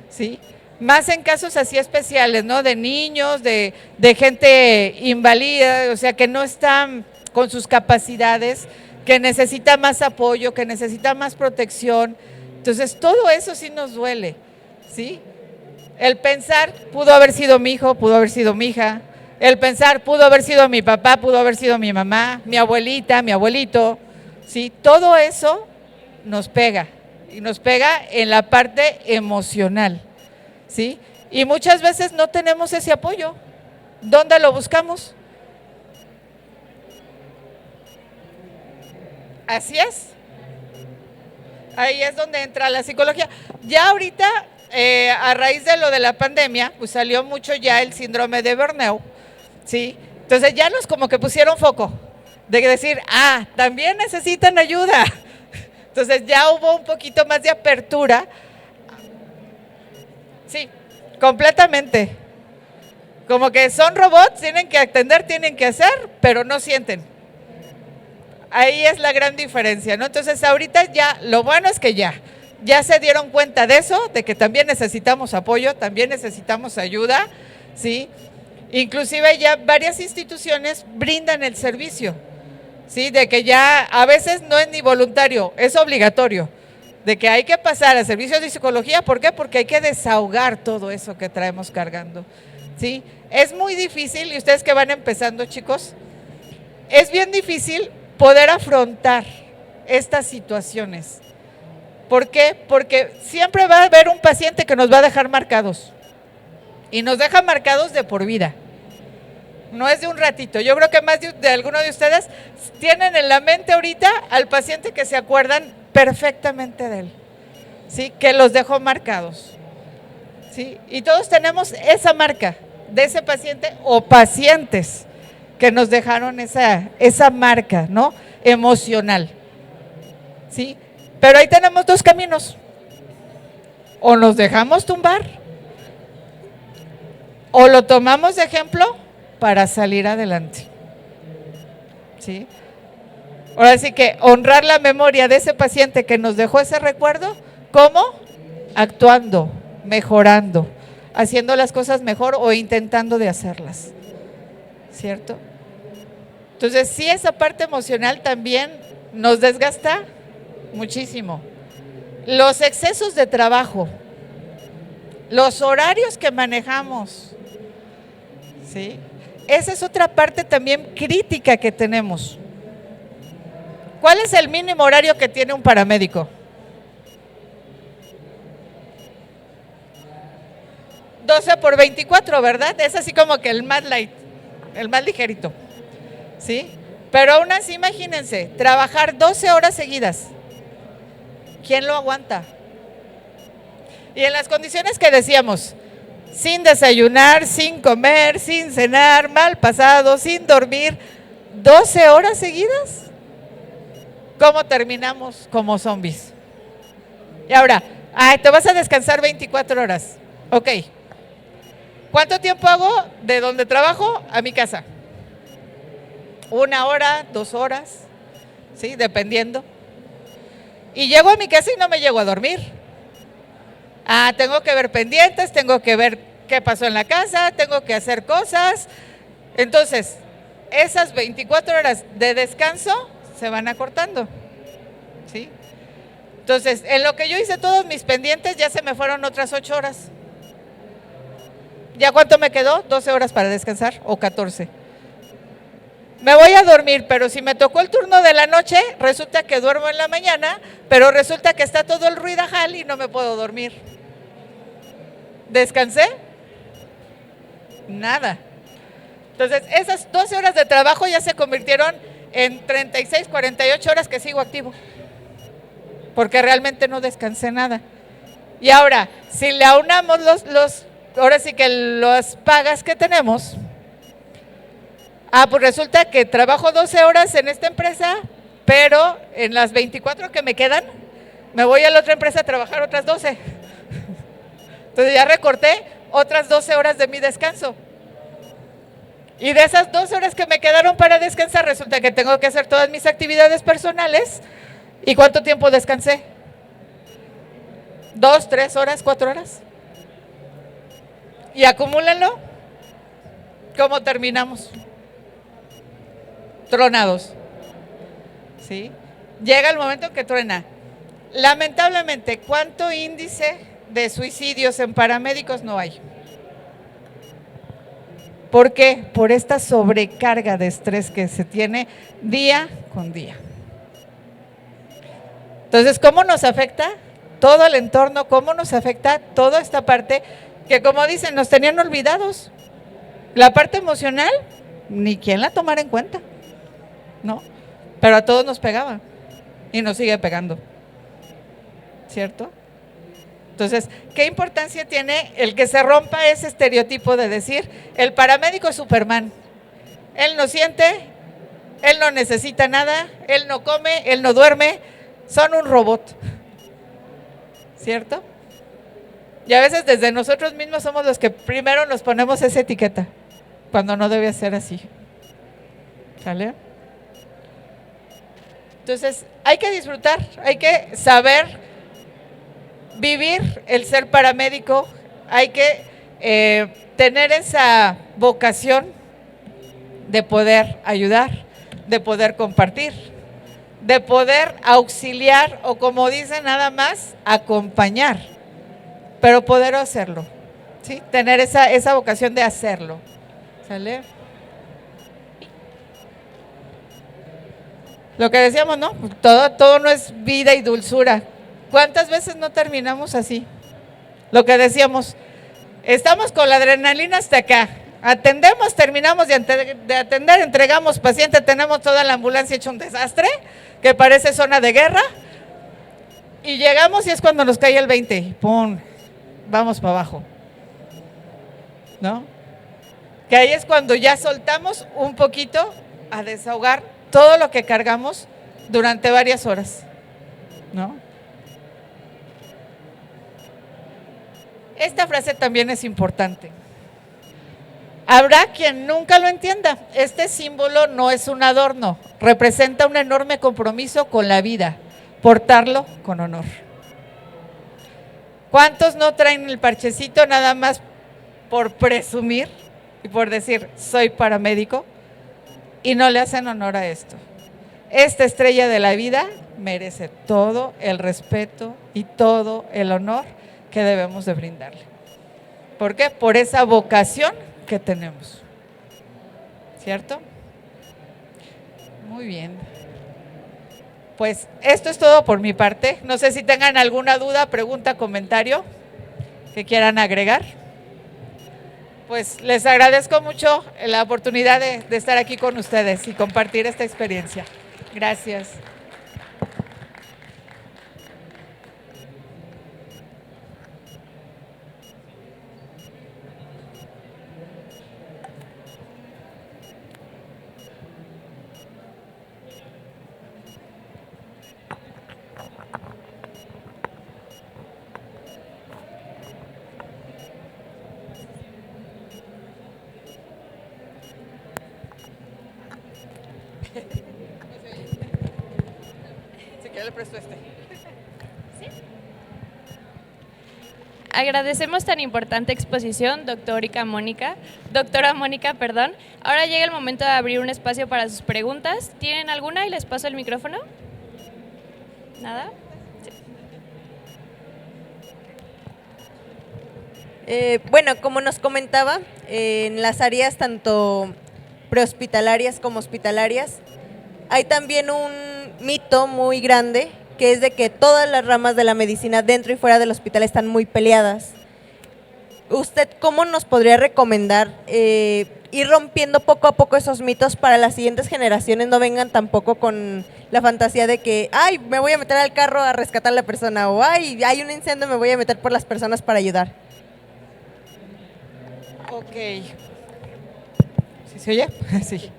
¿sí? Más en casos así especiales, ¿no? De niños, de gente inválida, o sea, que no están con sus capacidades, que necesita más apoyo, que necesita más protección. Entonces, todo eso sí nos duele, ¿sí? El pensar, pudo haber sido mi hijo, pudo haber sido mi hija. El pensar, pudo haber sido mi papá, pudo haber sido mi mamá, mi abuelita, mi abuelito, ¿sí? Todo eso nos pega, y nos pega en la parte emocional, ¿sí? Y muchas veces no tenemos ese apoyo. ¿Dónde lo buscamos? Así es. Ahí es donde entra la psicología. Ya ahorita, a raíz de lo de la pandemia, pues salió mucho ya el síndrome de burnout, ¿sí? Entonces ya nos como que pusieron foco. de decir, también necesitan ayuda. Entonces ya hubo un poquito más de apertura. Sí, completamente. Como que son robots, tienen que atender, tienen que hacer, pero no sienten. Ahí es la gran diferencia, ¿no? Entonces ahorita ya, lo bueno es que ya se dieron cuenta de eso, de que también necesitamos apoyo, también necesitamos ayuda, ¿sí? Inclusive ya varias instituciones brindan el servicio, ¿sí? De que ya a veces no es ni voluntario, es obligatorio, de que hay que pasar a servicios de psicología. ¿Por qué? Porque hay que desahogar todo eso que traemos cargando, ¿sí? Es muy difícil, y ustedes que van empezando, chicos, es bien difícil poder afrontar estas situaciones. ¿Por qué? Porque siempre va a haber un paciente que nos va a dejar marcados, y nos deja marcados de por vida. No es de un ratito. Yo creo que más de alguno de ustedes tienen en la mente ahorita al paciente que se acuerdan perfectamente de él, ¿sí? Que los dejó marcados, ¿sí? Y todos tenemos esa marca de ese paciente o pacientes que nos dejaron esa marca, ¿no? Emocional, ¿sí? Pero ahí tenemos dos caminos. O nos dejamos tumbar, o lo tomamos de ejemplo para salir adelante, ¿sí? Ahora sí que honrar la memoria de ese paciente que nos dejó ese recuerdo, ¿cómo? Actuando, mejorando, haciendo las cosas mejor o intentando de hacerlas, ¿cierto? Entonces, sí, esa parte emocional también nos desgasta muchísimo. Los excesos de trabajo, los horarios que manejamos, ¿sí? Esa es otra parte también crítica que tenemos. ¿Cuál es el mínimo horario que tiene un paramédico? 12 por 24, ¿verdad? Es así como que el más light, el más ligerito, ¿sí? Pero aún así, imagínense, trabajar 12 horas seguidas. ¿Quién lo aguanta? Y en las condiciones que decíamos, sin desayunar, sin comer, sin cenar, mal pasado, sin dormir, 12 horas seguidas. ¿Cómo terminamos? Como zombies. Y ahora, te vas a descansar 24 horas. Ok. ¿Cuánto tiempo hago de donde trabajo a mi casa? 1 hora, 2 horas, ¿sí? Dependiendo. Y llego a mi casa y no me llego a dormir. Tengo que ver pendientes, tengo que ver qué pasó en la casa, tengo que hacer cosas. Entonces, esas 24 horas de descanso se van acortando, ¿sí? Entonces, en lo que yo hice todos mis pendientes, ya se me fueron otras 8 horas. ¿Ya cuánto me quedó? 12 horas para descansar o 14. Me voy a dormir, pero si me tocó el turno de la noche, resulta que duermo en la mañana, pero resulta que está todo el ruidajal y no me puedo dormir. ¿Descansé? Nada. Entonces, esas 12 horas de trabajo ya se convirtieron en 36, 48 horas que sigo activo, porque realmente no descansé nada. Y ahora, si le aunamos ahora sí que las pagas que tenemos, pues resulta que trabajo 12 horas en esta empresa, pero en las 24 que me quedan, me voy a la otra empresa a trabajar otras 12. Entonces ya recorté otras 12 horas de mi descanso. Y de esas 12 horas que me quedaron para descansar, resulta que tengo que hacer todas mis actividades personales. ¿Y cuánto tiempo descansé? 2, 3 horas, 4 horas. Y acumúlenlo. ¿Cómo terminamos? Tronados, ¿sí? Llega el momento en que truena. Lamentablemente, ¿cuánto índice de suicidios en paramédicos no hay? ¿Por qué? Por esta sobrecarga de estrés que se tiene día con día. Entonces, ¿cómo nos afecta todo el entorno? ¿Cómo nos afecta toda esta parte que, como dicen, nos tenían olvidados? La parte emocional, ni quien la tomara en cuenta, ¿no? Pero a todos nos pegaba y nos sigue pegando, ¿cierto? Entonces, ¿qué importancia tiene el que se rompa ese estereotipo de decir el paramédico es Superman? Él no siente, Él no necesita nada, él no come, él no duerme, son un robot. ¿Cierto? Y a veces desde nosotros mismos somos los que primero nos ponemos esa etiqueta, cuando no debe ser así. ¿Sale? Entonces, hay que disfrutar, hay que saber vivir el ser paramédico, hay que tener esa vocación de poder ayudar, de poder compartir, de poder auxiliar o, como dicen, nada más acompañar, pero poder hacerlo, ¿sí? Tener esa vocación de hacerlo. ¿Sale? Lo que decíamos, ¿no? Todo no es vida y dulzura. ¿Cuántas veces no terminamos así? Lo que decíamos, estamos con la adrenalina hasta acá. Atendemos, terminamos de atender, entregamos paciente, tenemos toda la ambulancia hecha un desastre, que parece zona de guerra, y llegamos y es cuando nos cae el 20, ¡pum!, vamos para abajo, ¿no? Que ahí es cuando ya soltamos un poquito a desahogar todo lo que cargamos durante varias horas, ¿no? Esta frase también es importante. Habrá quien nunca lo entienda. Este símbolo no es un adorno, representa un enorme compromiso con la vida, portarlo con honor. ¿Cuántos no traen el parchecito nada más por presumir y por decir soy paramédico y no le hacen honor a esto? Esta estrella de la vida merece todo el respeto y todo el honor que debemos de brindarle. ¿Por qué? Por esa vocación que tenemos, ¿cierto? Muy bien. Pues esto es todo por mi parte. No sé si tengan alguna duda, pregunta, comentario que quieran agregar. Pues les agradezco mucho la oportunidad de estar aquí con ustedes y compartir esta experiencia. Gracias. Si quiere le presto este. Agradecemos tan importante exposición, doctora Mónica, perdón. Ahora llega el momento de abrir un espacio para sus preguntas. ¿Tienen alguna y les paso el micrófono? ¿Nada? Bueno, como nos comentaba, en las áreas tanto prehospitalarias como hospitalarias, hay también un mito muy grande, que es de que todas las ramas de la medicina dentro y fuera del hospital están muy peleadas. ¿Usted cómo nos podría recomendar ir rompiendo poco a poco esos mitos para las siguientes generaciones no vengan tampoco con la fantasía de que, ay, me voy a meter al carro a rescatar a la persona, o ay, hay un incendio, me voy a meter por las personas para ayudar? Ok. ¿Sí se oye? Sí.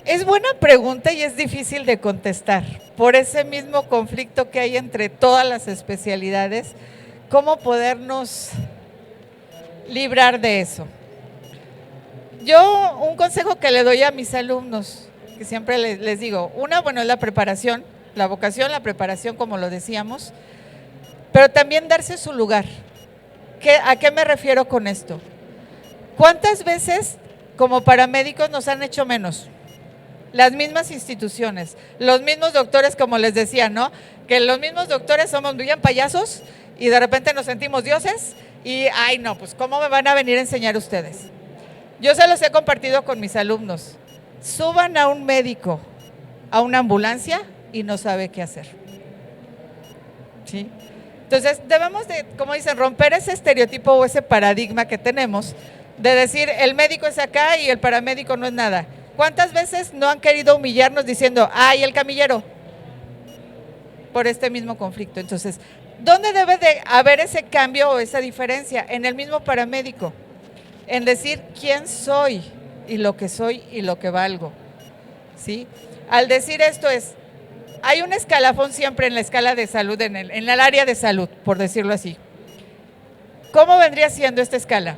Es buena pregunta y es difícil de contestar por ese mismo conflicto que hay entre todas las especialidades. ¿Cómo podernos librar de eso? Yo un consejo que le doy a mis alumnos, que siempre les digo, bueno, es la preparación, la vocación, la preparación, como lo decíamos, pero también darse su lugar. ¿A qué me refiero con esto? ¿Cuántas veces como paramédicos nos han hecho menos? Las mismas instituciones, los mismos doctores, como les decía, ¿no? Que los mismos doctores somos bien payasos y de repente nos sentimos dioses y, ay no, pues ¿cómo me van a venir a enseñar ustedes? Yo se los he compartido con mis alumnos. Suban a un médico a una ambulancia y no sabe qué hacer. ¿Sí? Entonces debemos de, como dicen, romper ese estereotipo o ese paradigma que tenemos de decir el médico es acá y el paramédico no es nada. ¿Cuántas veces no han querido humillarnos diciendo, ay, el camillero? Por este mismo conflicto. Entonces, ¿dónde debe de haber ese cambio o esa diferencia? En el mismo paramédico, en decir quién soy, y lo que soy y lo que valgo, ¿sí? Al decir esto hay un escalafón siempre en la escala de salud, en el área de salud, por decirlo así. ¿Cómo vendría siendo esta escala?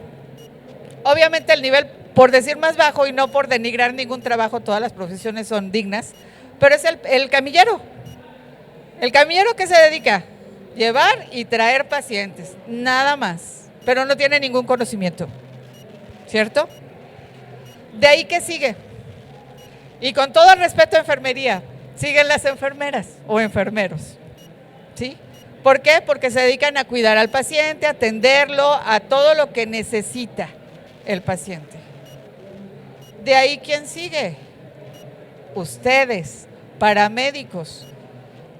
Obviamente el nivel, por decir más bajo y no por denigrar ningún trabajo, todas las profesiones son dignas, pero es el camillero. ¿El camillero qué se dedica? Llevar y traer pacientes, nada más, pero no tiene ningún conocimiento, ¿cierto? De ahí que sigue. Y con todo el respeto a enfermería, siguen las enfermeras o enfermeros, ¿sí? ¿Por qué? Porque se dedican a cuidar al paciente, a atenderlo, a todo lo que necesita el paciente. De ahí, ¿quién sigue? Ustedes, paramédicos.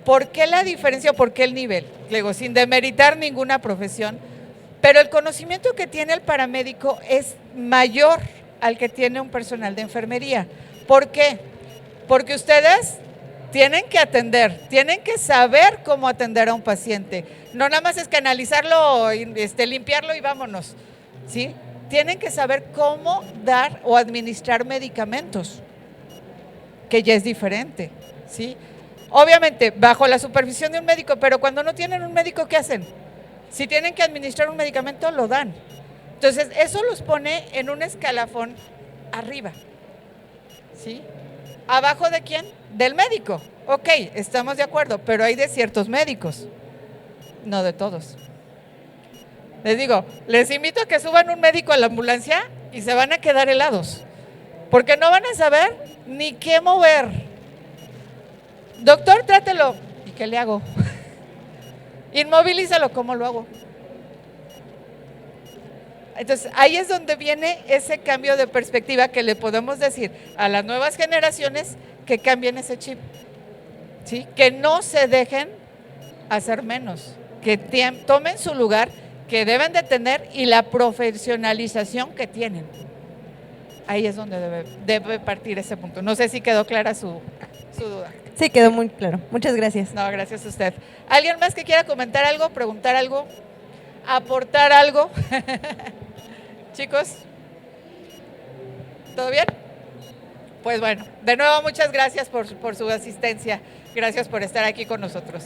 ¿Por qué la diferencia o por qué el nivel? Luego, sin demeritar ninguna profesión, pero el conocimiento que tiene el paramédico es mayor al que tiene un personal de enfermería. ¿Por qué? Porque ustedes tienen que atender, tienen que saber cómo atender a un paciente. No nada más es canalizarlo, limpiarlo y vámonos, ¿sí? Tienen que saber cómo dar o administrar medicamentos, que ya es diferente, ¿sí? Obviamente, bajo la supervisión de un médico, pero cuando no tienen un médico, ¿qué hacen? Si tienen que administrar un medicamento, lo dan. Entonces, eso los pone en un escalafón arriba, ¿sí? ¿Abajo de quién? Del médico. Ok, estamos de acuerdo, pero hay de ciertos médicos, no de todos. Les digo, les invito a que suban un médico a la ambulancia y se van a quedar helados, porque no van a saber ni qué mover. Doctor, trátelo. ¿Y qué le hago? Inmovilízalo, ¿cómo lo hago? Entonces, ahí es donde viene ese cambio de perspectiva que le podemos decir a las nuevas generaciones que cambien ese chip, ¿sí? Que no se dejen hacer menos, que tomen su lugar que deben de tener y la profesionalización que tienen. Ahí es donde debe partir ese punto. No sé si quedó clara su duda. Sí, quedó muy claro. Muchas gracias. No, gracias a usted. ¿Alguien más que quiera comentar algo, preguntar algo, aportar algo? Chicos, ¿todo bien? Pues bueno, de nuevo muchas gracias por su asistencia. Gracias por estar aquí con nosotros.